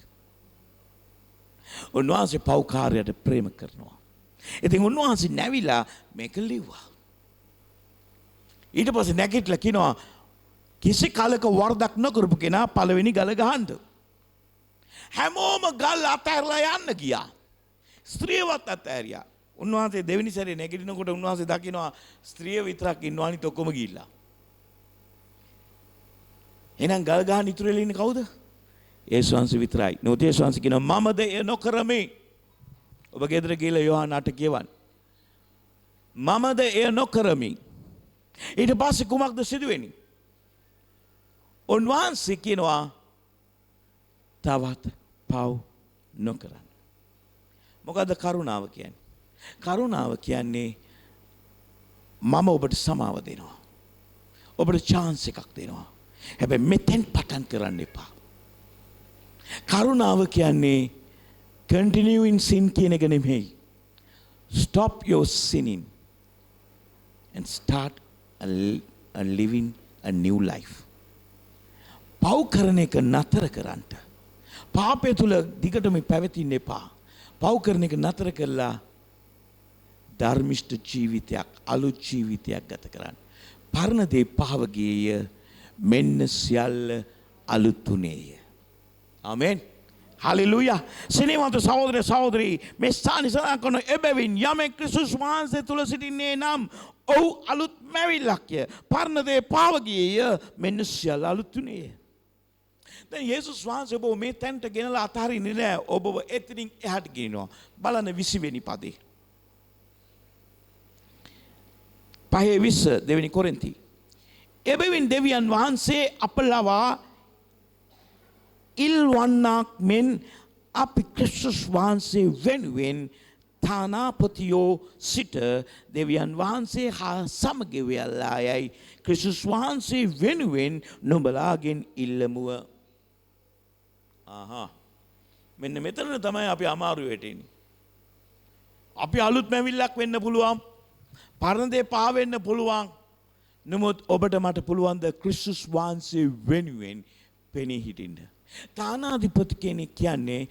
උන්වහන්සේ පෞකාරයට ප්‍රේම කරනවා. ඉතින් උන්වහන්සේ නැවිලා මේක ලිව්වා. ඊට පස්සේ නැගිටලා කියනවා කිසි කලක වරදක් නොකරපු කෙනා පළවෙනි ගල ගහන්න. හැමෝම ගල් අතහැරලා යන්න ගියා. ස්ත්‍රියවත් අතහැරියා. උන්වහන්සේ දෙවෙනි සැරේ නැගිටිනකොට උන්වහන්සේ දකිනවා ස්ත්‍රිය විතරක් ඉන්නවා අනිත ඔක්කොම ගිහිල්ලා. එහෙනම් ගල් ගහන්න ඉතුරු වෙලා ඉන්නේ කවුද? යේසුස් වහන්සේ විතරයි. නෝත් යේසුස් වහන්සේ කියනවා මමද එය නොකරමි. ඔබ ගෙදර ගිහලා යෝහන් 8 කියවන්න. මමද එය නොකරමි. ඊට පස්සේ කුමක්ද සිදු වෙන්නේ? උන්වහන්සේ කියනවා තවත් පව් නොකරන්න. මොකද කරුණාව කියන්නේ? කරුණාව කියන්නේ මම ඔබට සමාව දෙනවා. ඔබට chance එකක් දෙනවා. හැබැයි මෙතෙන් පටන් කරන්න එපා. කරුණාව කියන්නේ continue in sin කියන එක නෙමෙයි. Stop your sinning and start a living a new life. පව් කරන එක නතර කරන්න. පාපය තුල දිගටම පැවතින්න එපා. පව් කරන එක නතර කරලා ධර්මිෂ්ඨ ජීවිතයක්, අලුත් ජීවිතයක් ගත කරන්න. පරණ දේ පහව ගියේය, මෙන්න සියල්ල අලුත් වුණේය. ආමෙන්. හලෙලූයා. සිනේවන්ත සහෝදර සහෝදරී, මේ ස්ථානයේ සඳහන් කරන එබැවින් යමෙක් ක්‍රිස්තුස් වහන්සේ තුල සිටින්නේ නම් ඔහු අලුත් මැවිල්ලක්ය. පරණ දේ පහව ගියේය, මෙන්න සියල්ල අලුත් වුණේය. දැන් යේසුස් වහන්සේ ඔබ මේ තැනට ගෙනලා අතහරින්නේ නැහැ. ඔබව එතනින් එහාට ගෙනිනවා. බලන්න 20 වෙනි පදේ. 5:20 දෙවෙනි කොරින්ති. එබැවින් දෙවියන් වහන්සේ අප ලවා ඉල්වන්නක් මෙන් අපි ක්‍රිස්තුස් වහන්සේ වෙනුවෙන් තානාපතියෝ සිට දෙවියන් වහන්සේ හා සමග වෙලා යයි ක්‍රිස්තුස් වහන්සේ වෙනුවෙන් නුඹලාගෙන් ඉල්ලමුව. මෙන්න මෙතන තමයි අපි අමාරු වෙටෙන්නේ. අපි අලුත් මැවිල්ලක් වෙන්න පුළුවන්. පරණ දේ පහ වෙන්න පුළුවන්. නමුත් ඔබට මට පුළුවන් ද ක්‍රිස්තුස් වහන්සේ වෙනුවෙන් පෙනී හිටින්න. තානාධිපති කෙනෙක් කියන්නේ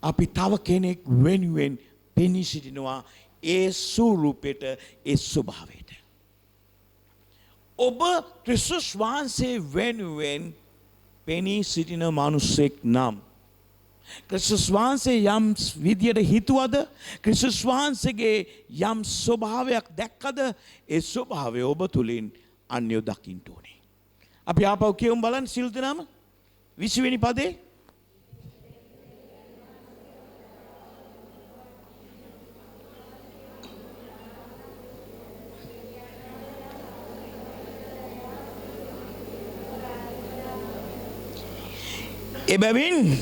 අපි තව කෙනෙක් වෙනුවෙන් පෙනී සිටිනවා ඒ ස්වරූපයට, ඒ ස්වභාවයට. ඔබ ක්‍රිස්තුස් වහන්සේ වෙනුවෙන් පෙනී සිටින මිනිසෙක් නම් ක්‍රිස්තුස් වහන්සේ යම් විදියට හිතුවද, ක්‍රිස්තුස් වහන්සේගේ යම් ස්වභාවයක් දැක්කද, ඒ ස්වභාවය ඔබ තුලින් අන්‍යෝ දකින්න ඕනේ. අපි ආපහු කියමු බලන්න සිල් දනම 20 වෙනි පදේ. එබැවින්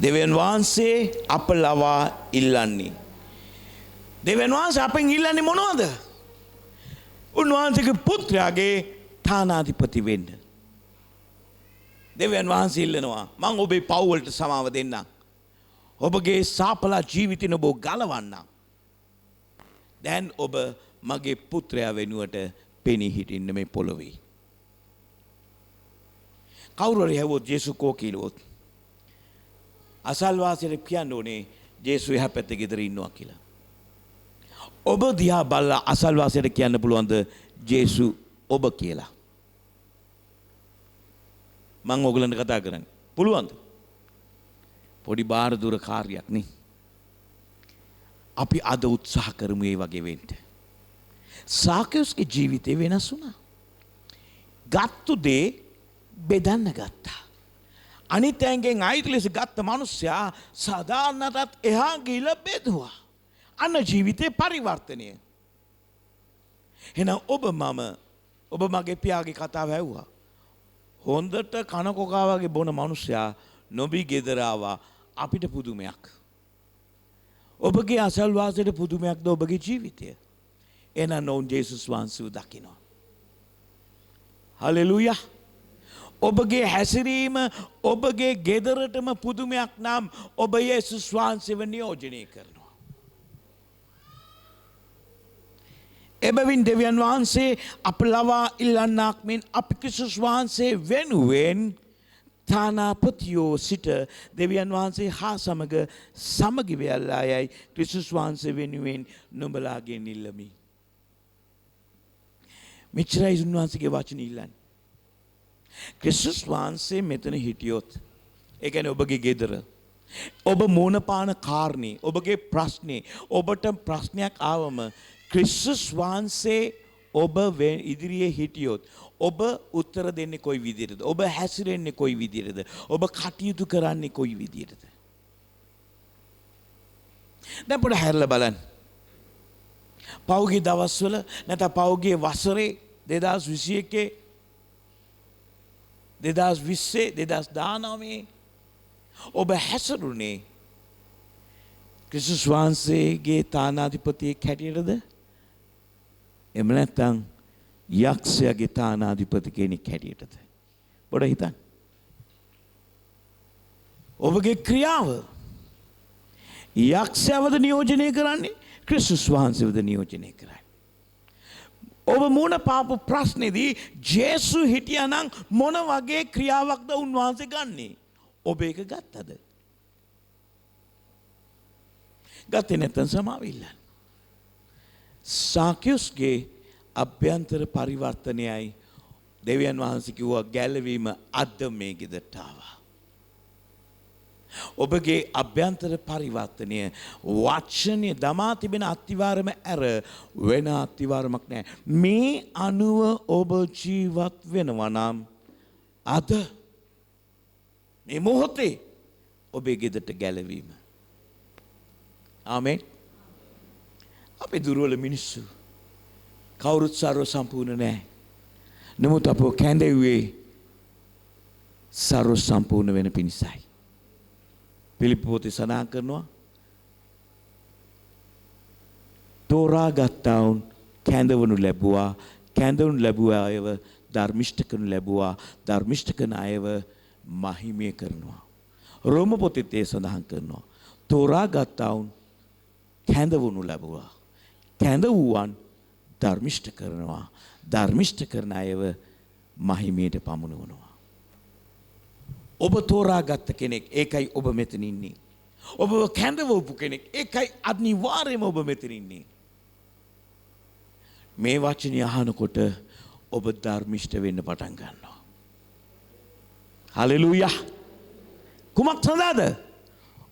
දෙවියන් වහන්සේ අප ලවා ඉල්ලන්නේ. දෙවියන් වහන්සේ අපෙන් ඉල්ලන්නේ මොනවද? උන්වහන්සේගේ පුත්‍රයාගේ තානාධිපති වෙන්න. දෙවියන් වහන්සේ ඉල්ලනවා මම ඔබේ පව් වලට සමාව දෙන්නම්. ඔබගේ සාපලා ජීවිතින ඔබ ගලවන්නම්. දැන් ඔබ මගේ පුත්‍රයා වෙනුවට පෙනී හිටින්න මේ පොළොවේ. කවුරු හරි හැවොත් ජේසු කෝ කිව්වොත් අසල්වාසියට කියන්න ඕනේ ජේසු එහා පැත්තේ ගෙදර ඉන්නවා කියලා. ඔබ දිහා බලලා අසල්වාසියට කියන්න පුළුවන්ද ජේසු ඔබ කියලා? මම ඔයගලන්ට කතා කරන්නේ. පුළුවන්ද? පොඩි බාහිර දුර කාර්යයක් නේ. අපි අද උත්සාහ කරමු ඒ වගේ වෙන්න. සාකයුස්ගේ ජීවිතේ වෙනස් වුණා. ගත්තු දේ බෙදන්න ගත්තා. අනිත් ඇඟෙන් අයිති ලෙස ගත්ත මිනිස්සයා සාධාරණටත් එහා ගිහිල්ලා බෙදුවා. අන්න ජීවිතේ පරිවර්තනය. එහෙනම් ඔබ මගේ පියාගේ කතාව ඇහුවා. හොඳට කන කොකා වගේ බොන මිනිස්සයා නොබී ගෙදර ආවා. අපිට පුදුමයක්. ඔබගේ අසල්වාසයට පුදුමයක්ද ඔබගේ ජීවිතය? එහෙනම් ඔවුන් ජේසුස් වහන්සේව දකිනවා. හලෙලූයා. ඔබගේ හැසිරීම ඔබගේ ගෙදරටම පුදුමයක් නම් ඔබ යේසුස් වහන්සේව නියෝජනය කරනවා. එබැවින් දෙවියන් වහන්සේ අප ලවා ඉල්ලන්නක් මෙන් අපි ක්‍රිස්තුස් වහන්සේ වෙනුවෙන් තානාපතියෝ සිට දෙවියන් වහන්සේ හා සමග වෙලා යයි ක්‍රිස්තුස් වහන්සේ වෙනුවෙන් නුඹලාගෙන් ඉල්ලමි. මෙච්චරයි උන්වහන්සේගේ වචන ඉල්ලන්නේ. ක්‍රිස්තුස් වහන්සේ මෙතන හිටියොත්, ඒ කියන්නේ ඔබගේ ගෙදර, ඔබ මෝන පාන කාරණේ, ඔබගේ ප්‍රශ්නේ, ඔබට ප්‍රශ්නයක් ආවම ක්‍රිස්තුස් වහන්සේ ඔබ ඉදිරියේ හිටියොත් ඔබ උත්තර දෙන්නේ කොයි විදිහටද? ඔබ හැසිරෙන්නේ කොයි විදිහටද? ඔබ කටයුතු කරන්නේ කොයි විදිහටද? දැන් පොඩ්ඩක් හැරලා බලන්න. පෞගේ දවස්වල නැත්නම් පෞගේ වසරේ 2021 2020 2019 ඔබ හැසිරුනේ ක්‍රිස්තුස් වහන්සේගේ තානාධිපතියෙක් හැටියටද? එහෙම නැත්නම් යක්ෂයාගේ තානාධිපති කෙනෙක් හැටියටද? පොඩ හිතන්න. ඔබගේ ක්‍රියාව යක්ෂයවද නියෝජනය කරන්නේ ක්‍රිස්තුස් වහන්සේවද නියෝජනය කරන්නේ? ඔබ මුණ පාපු ප්‍රශ්නේදී ජේසු හිටියානම් මොන වගේ ක්‍රියාවක්ද උන්වහන්සේ ගන්නේ? ඔබ ඒක ගත්තද? ගත්තේ නැත්නම් සමාව ඉල්ලන්න. සාකියුස්ගේ අභ්‍යන්තර පරිවර්තනයයි දෙවියන් වහන්සේ කිව්වා ගැලවීම අද මේ ගෙදරට ආවා. ඔබගේ අභ්‍යන්තර පරිවර්තනය වචනය දමා තිබෙන අත්තිවාරම ඇර වෙන අත්තිවාරමක් නැහැ. මේ අනුව ඔබ ජීවත් වෙනවා නම් අද මේ මොහොතේ ඔබේ ගෙදරට ගැලවීම. ආමේන්. අපි දුර්වල මිනිස්සු. කවුරුත් සර්ව සම්පූර්ණ නැහැ. නමුත් අපව කැඳෙව්වේ සර්ව සම්පූර්ණ වෙන පිණිසයි. පිලිප්පි පොතේ සඳහන් කරනවා තෝරා ගත්තවුන් කැඳවනු ලැබුවා, කැඳවනු ලැබුවා අයව ධර්මිෂ්ඨ කරනු ලැබුවා, ධර්මිෂ්ඨ කරන අයව මහිමය කරනවා. රෝම පොතේ ඒ සඳහන් කරනවා තෝරා ගත්තවුන් කැඳවනු ලැබුවා, කැඳවුවන් ධර්මිෂ්ඨ කරනවා, ධර්මිෂ්ඨ කරන අයව මහිමයට පමුණුවනවා. ඔබ තෝරාගත්ත කෙනෙක්, ඒකයි ඔබ මෙතන ඉන්නේ. ඔබ කැඳවපු කෙනෙක්, ඒකයි අනිවාර්යයෙන්ම ඔබ මෙතන ඉන්නේ. මේ වචනේ අහනකොට ඔබ ධර්මිෂ්ඨ වෙන්න පටන් ගන්නවා. හලෙලූයා. කුමක් සඳහාද?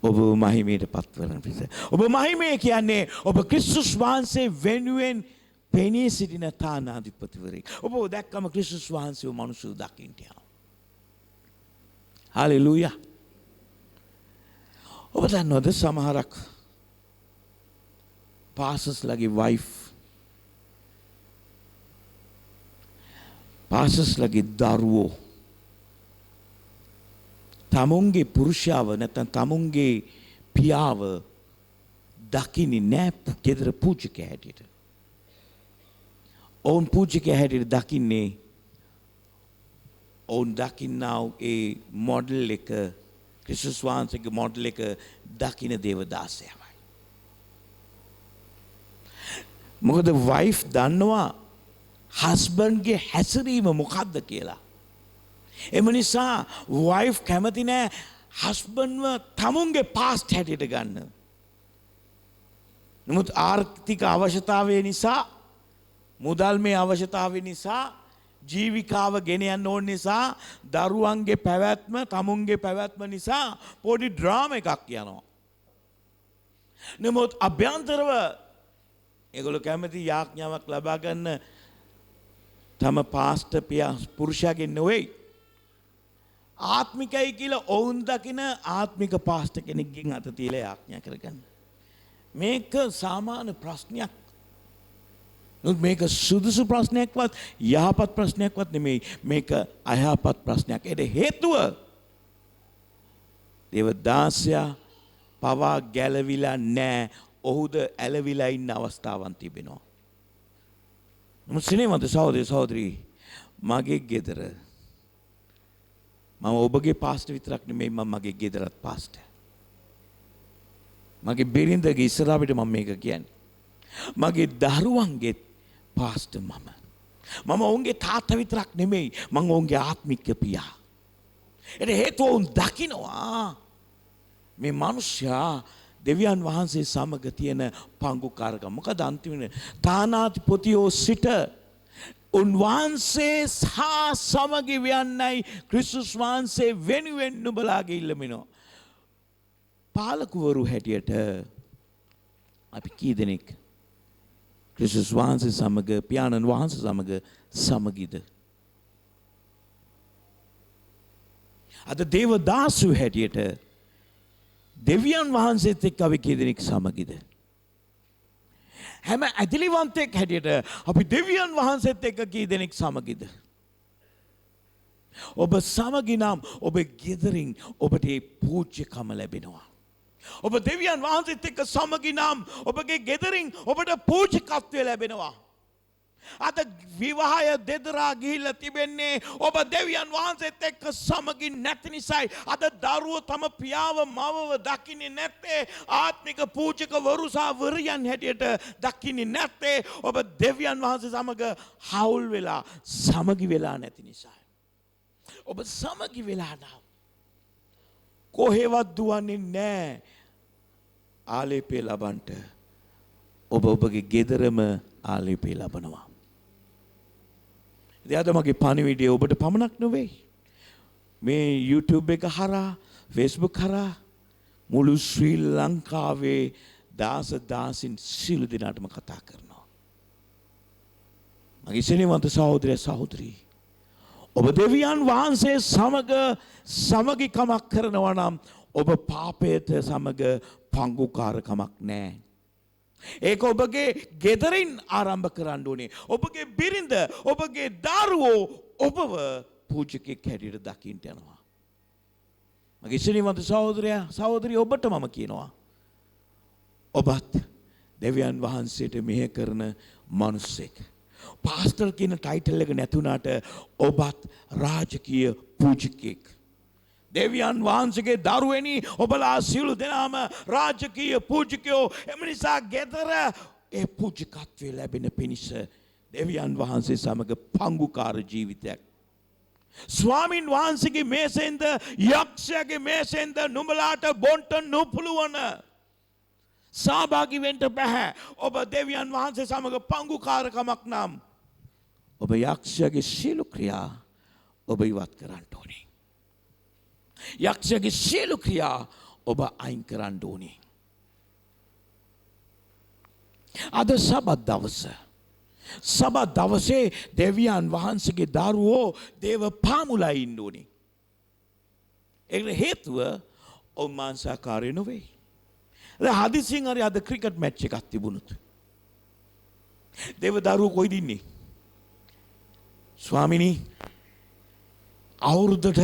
ඔබ මහිමයට පත්වන පිස. ඔබ මහිමය කියන්නේ ඔබ ක්‍රිස්තුස් වහන්සේ වෙනුවෙන් පෙනී සිටින තානාධිපතිවරයෙක්. ඔබ දැක්කම ක්‍රිස්තුස් වහන්සේව මිනිස්සු දකින්න යනවා. හලෙලූයා. ඔබ දන්නවද සමහරක් පාසස්ලගේ වයිෆ්, පාසස්ලගේ දරුවෝ තමුන්ගේ පුරුෂයාව නැත්නම් තමුන්ගේ පියාව දකින්නේ නැහැ ගෙදර පූජකයා හැටියට. ඔවුන් පූජකයා හැටියට දකින්නේ ඔවුන් දකින්නා ඒ මොඩල් එක, ක්‍රිස්තුස් වහන්සේගේ මොඩල් එක දකින්න දේවදාසයමයි. මොකද වයිෆ් දන්නවා හස්බන්ඩ්ගේ හැසිරීම මොකක්ද කියලා. එම නිසා වයිෆ් කැමති නෑ හස්බන්ඩ්ව තමුන්ගේ පාස්ට් හැටියට ගන්න. නමුත් ආර්ථික අවශ්‍යතාවය නිසා, මුදල් මේ අවශ්‍යතාවය නිසා, ජීවිකාව ගෙන යන්න ඕන නිසා, දරුවන්ගේ පැවැත්ම, තමුන්ගේ පැවැත්ම නිසා පොඩි ඩ්‍රාම එකක් යනවා. නමුත් අභ්‍යන්තරව ඒගොල්ලෝ කැමති යාඥාවක් ලබා ගන්න තම පාස්ටර් පියා පුරුෂයාගෙන් නෙවෙයි, ආත්මිකයි කියලා ඔවුන් දකින ආත්මික පාස්ටර් කෙනෙක්ගෙන් අත තියලා යාඥා කරගන්න. මේක සාමාන්‍ය ප්‍රශ්නයක්. මේක සුදුසු ප්‍රශ්නයක්වත් යහපත් ප්‍රශ්නයක්වත් නෙමෙයි. මේක අයහපත් ප්‍රශ්නයක්. ඒට හේතුව දේවදාසයා පවා ගැලවිලා නැහැ. ඔහුද ඇලවිලා ඉන්න අවස්ථාවන් තිබෙනවා. නමුත් සිනේමන්ත සහෝදර සහෝදරී, මගේ ගෙදර මම ඔබගේ පාස්ටර් විතරක් නෙමෙයි, මම මගේ ගෙදරත් පාස්ටර්. මගේ බිරිඳගේ ඉස්සරහට මම මේක කියන්නේ. මගේ දරුවන්ගේ පාස්ටර් මම. ඔවුන්ගේ තාත්තා විතරක් නෙමෙයි, මම ඔවුන්ගේ ආත්මික පියා. ඒක හේතුව ඔවුන් දකිනවා මේ මිනිසයා දෙවියන් වහන්සේ සමග තියෙන පංගුකාරකම. මොකද අන්තිමට තානාධිපතියෝ සිට උන්වහන්සේ සහ සමග වියන්නයි ක්‍රිස්තුස් වහන්සේ වෙනුවෙන් නුඹලාගේ ඉල්ලමිනෝ. පාලකවරු හැටියට අපි කී දෙනෙක් ක්‍රිස්තුස් වහන්සේ සමග, පියාණන් වහන්සේ සමග සමගිද? අද දේවදාසු හැටියට දෙවියන් වහන්සේත් එක්ක අපි කී දෙනෙක් සමගිද? හැම ඇදලිවන්තයෙක් හැටියට අපි දෙවියන් වහන්සේත් එක්ක කී දෙනෙක් සමගිද? ඔබ සමගි නම් ඔබ ගෙදරින් ඔබට ඒ පූජ්‍යකම ලැබෙනවා. ඔබ දෙවියන් වහන්සේත් එක්ක සමගි නම් ඔබගේ ගෙදරින් ඔබට පූජ්‍යකත්වය ලැබෙනවා. අද විවාහය දෙදරා ගිහිල්ලා තිබෙන්නේ ඔබ දෙවියන් වහන්සේත් එක්ක සමගින් නැති නිසායි. අද දරුවෝ තම පියාව මවව දකින්නේ නැත්තේ ආත්මික පූජකවරු සහ වරියන් හැටියට දකින්නේ නැත්තේ ඔබ දෙවියන් වහන්සේ සමග හවුල් වෙලා සමගි වෙලා නැති නිසායි. ඔබ සමගි වෙලා නම් කොහෙවත් දුවන්නේ නැහැ ආලේපේ ලබන්ට. ඔබ ඔබගේ ගෙදරම ආලේපේ ලබනවා. අද මගේ පණිවිඩය ඔබට පමණක් නොවේ. මේ YouTube එක හරහා Facebook හරහා මුළු ශ්‍රී ලංකාවේ දාස දාසින් සියලු දෙනාටම කතා කරනවා. මගේ සෙනෙහවන්ත සහෝදරය සහෝදරී, ඔබ දෙවියන් වහන්සේ සමග සමගිකමක් කරනවා නම් ඔබ පාපයට සමග පංගුකාරකමක් නැහැ. ඒක ඔබගේ ගෙදරින් ආරම්භ කරන්න ඕනේ. ඔබගේ බිරිඳ, ඔබගේ දරුවෝ ඔබව පූජකෙක් හැටියට දකින්න යනවා. මගේ ශ්‍රීමන්ත සහෝදරයා සහෝදරිය ඔබට මම කියනවා, ඔබත් දෙවියන් වහන්සේට මෙහෙ කරන මිනිසෙක්. පාස්ටර් කියන ටයිටල් එක නැතුණාට ඔබත් රාජකීය පූජකෙක්. දෙවියන් වහන්සේගේ දරුවෙනි ඔබලා සියලු දෙනාම රාජකීය පූජකයෝ. එම නිසා ගෙදර ඒ පූජකත්වය ලැබෙන පිණිස දෙවියන් වහන්සේ සමග පංගුකාර ජීවිතයක්. ස්වාමින් වහන්සේගේ මේසෙන්ද යක්ෂයාගේ මේසෙන්ද නුඹලාට බොන්ට නොපුළුවන සහභාගී වෙන්න බෑ. ඔබ දෙවියන් වහන්සේ සමග පංගුකාරකමක් නම් ඔබ යක්ෂයාගේ සියලු ක්‍රියා ඔබ ඉවත් කරන්න ඕනේ. යක්ෂයාගේ සියලු ක්‍රියා ඔබ අයින් කරන්න ඕනේ. අද සබත් දවස. සබත් දවසේ දෙවියන් වහන්සේගේ දරුවෝ දේව පාමුලා ඉන්න ඕනේ. ඒකට හේතුව ඔවුන් මාංශාකාරය නොවේ. හදිසියෙන් හරි අද ක්‍රිකට් මැච් එකක් තිබුණොත් දේව දරුවෝ කොයිද ඉන්නේ? ස්වාමිනී අවුරුද්දට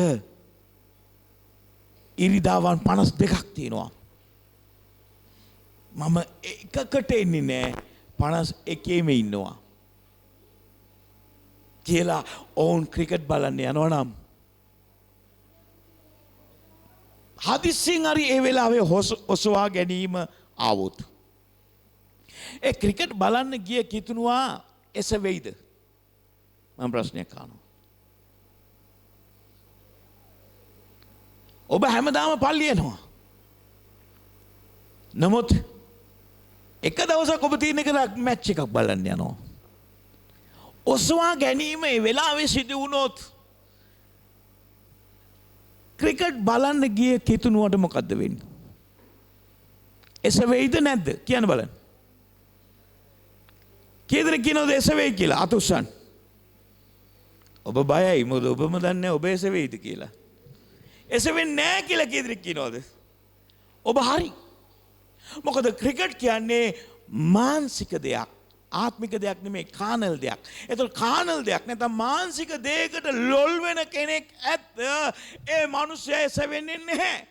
ඉරිදාවන් 52ක් තියෙනවා. මම එකකට එන්නේ නැහැ 51ෙම ඉන්නවා කියලා ඔවුන් ක්‍රිකට් බලන්න යනවා නම් හදිස්සියෙන් හරි ඒ වෙලාවේ ඔසවා ගැනීම ආවොත් ඒ ක්‍රිකට් බලන්න ගිය කිතුණුවා එසවෙයිද? මම ප්‍රශ්නයක් අහනවා. ඔබ හැමදාම පල්ලි යනවා. නමුත් එක දවසක් ඔබ තියෙන එක මැච් එකක් බලන්න යනවා. ඔසවා ගැනීම ඒ වෙලාවේ සිදු වුණොත් ක්‍රිකට් බලන්න ගිය කිතුණුවට මොකද්ද වෙන්නේ? එසවෙයිද නැද්ද? කියන්න බලන්න. කීයද කියනවද එසවෙයි කියලා? අත උස්සන්න. ඔබ බයයි මොකද ඔබම දන්නේ ඔබ එසවෙයිද කියලා. එසවෙන්නේ නැහැ කියලා කීයද කියනවද? ඔබ හරි. මොකද ක්‍රිකට් කියන්නේ මානසික දෙයක්. ආත්මික දෙයක් නෙමෙයි, කානල් දෙයක්. ඒතකොට කානල් දෙයක් නැත්නම් මානසික දෙයකට ලොල් වෙන කෙනෙක් ඇත්ත ඒ මිනිස්සයා එසවෙන්නේ නැහැ.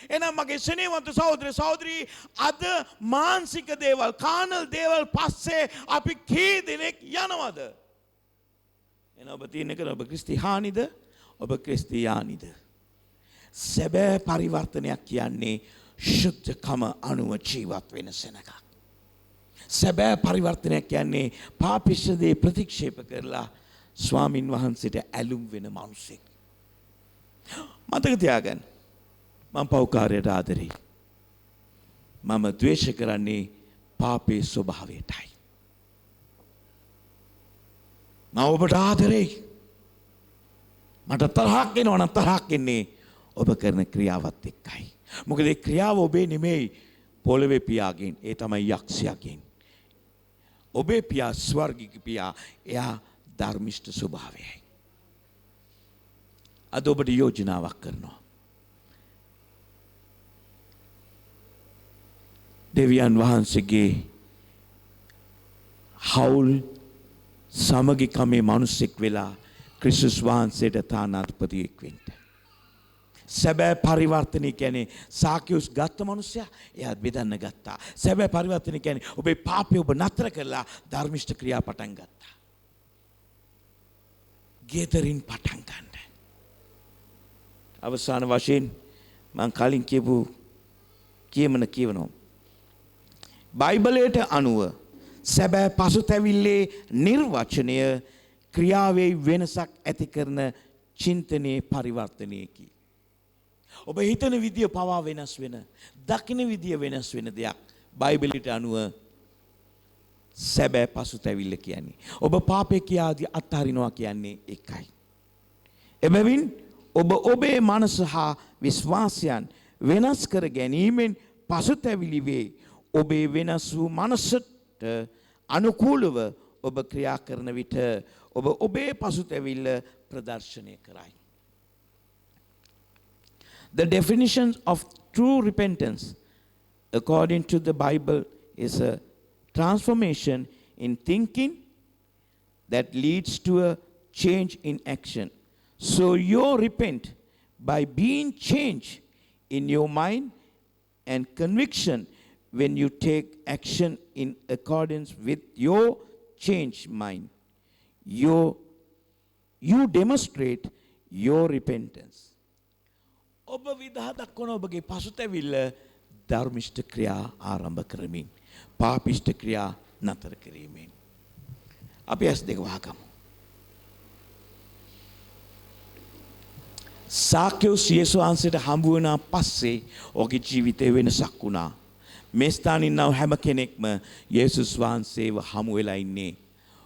එහෙනම් මගේ ස්නේහවන්ත සහෝදර සහෝදරී, අද මානසික දේවල්, කානල් දේවල් පස්සේ අපි කී දෙනෙක් යනවද? එහෙනම් ඔබ තියෙන එක ඔබ ක්‍රිස්තියානිද? ඔබ ක්‍රිස්තියානිද? සැබෑ පරිවර්තනයක් කියන්නේ ශුද්ධකම අනුව ජීවත් වෙන සෙනඟක්. සැබෑ පරිවර්තනයක් කියන්නේ පාපිෂ්ඨ ප්‍රතික්ෂේප කරලා ස්වාමින් වහන්සේට ඇලුම් වෙන මිනිසෙක්. මතක තියාගන්න, මම පෞකාරයට ආදරෙයි. මම ද්වේෂ කරන්නේ පාපේ ස්වභාවයටයි. මම ඔබට ආදරෙයි. මට තරහක් එනවා නම් තරහක් එන්නේ ඔබ කරන ක්‍රියාවත් එක්කයි. මොකද ඒ ක්‍රියාව ඔබේ නෙමෙයි, පොළවේ පියාගෙන්. ඒ තමයි යක්ෂයාගෙන්. ඔබේ පියා ස්වර්ගික පියා, එයා ධර්මිෂ්ඨ ස්වභාවයයි. අද ඔබට යෝජනාවක් කරනවා. දෙවියන් වහන්සේගේ හවුල් සමගිකමේ මිනිසෙක් වෙලා ක්‍රිස්තුස් වහන්සේට තානාධිපතියෙක් වෙන්න. සැබෑ පරිවර්තනය කියන්නේ සාකියුස් ගත්ත මනුස්සයා එයා බෙදන්න ගත්තා. සැබෑ පරිවර්තනය කියන්නේ ඔබේ පාපය ඔබ නතර කරලා ධර්මිෂ්ඨ ක්‍රියා පටන් ගත්තා. ගෙදරින් පටන් ගන්න. අවසාන වශයෙන් මම කලින් කියපු කියමන කියවනවා. බයිබලයට අනුව සැබෑ පසුතැවිල්ලේ නිර්වචනය ක්‍රියාවේ වෙනසක් ඇති කරන චින්තනයේ පරිවර්තනයකි. ඔබ හිතන විදිය පවා වෙනස් වෙන, දකින විදිය වෙනස් වෙන දෙයක් බයිබලයට අනුව සැබෑ පසුතැවිල්ල කියන්නේ. ඔබ පාපේ කියාදී අත්හරිනවා කියන්නේ එකයි. එබැවින් ඔබ ඔබේ මනස හා විශ්වාසයන් වෙනස් කර ගැනීමෙන් පසුතැවිලි වේ. ඔබේ වෙනස් වූ මනසට අනුකූලව ඔබ ක්‍රියා කරන විට ඔබ ඔබේ පසුතැවිල්ල ප්‍රදර්ශනය කරයි. The definition of true repentance according to the Bible is a transformation in thinking that leads to a change in action. So you repent by being changed in your mind and conviction when you take action in accordance with your changed mind. You demonstrate your repentance. ඔබ විදහා දක්වන ඔබගේ පසුතැවිල්ල ධර්මිෂ්ඨ ක්‍රියා ආරම්භ කරමින් පාපිෂ්ඨ ක්‍රියා නතර කිරීමෙන්. අපි ඇස් දෙක වහගමු. සාක්‍යුස් යේසුස් වහන්සේට හම්බ වුණා පස්සේ ඔහුගේ ජීවිතේ වෙනසක් වුණා. මේ ස්ථානින් ඉන්න හැම කෙනෙක්ම යේසුස් වහන්සේව හමු වෙලා ඉන්නේ.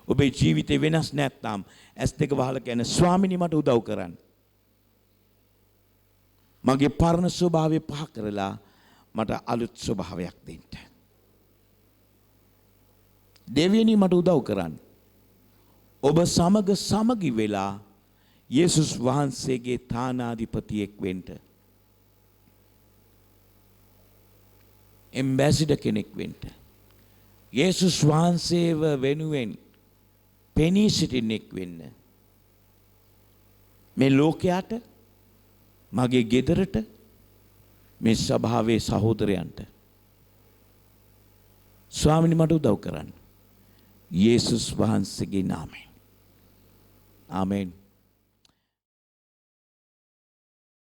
ඔබේ ජීවිතේ වෙනස් නැත්නම් ඇස් දෙක වහලා කියන ස්වාමිනී මට උදව් කරන්න. මගේ පරණ ස්වභාවය පහ කරලා මට අලුත් ස්වභාවයක් දෙන්න. දෙවියනි මට උදව් කරන්න. ඔබ සමග සමගි වෙලා යේසුස් වහන්සේගේ තානාධිපතියෙක් වෙන්න. එම්බැසිඩර් කෙනෙක් වෙන්න. යේසුස් වහන්සේව වෙනුවෙන් පෙනී සිටින්නෙක් වෙන්න. මේ ලෝකයට, මගේ ගෙදරට, මේ සභාවේ සහෝදරයන්ට ස්වාමිනී මට උදව් කරන්න. යේසුස් වහන්සේගේ නාමයෙන්. ආමෙන්.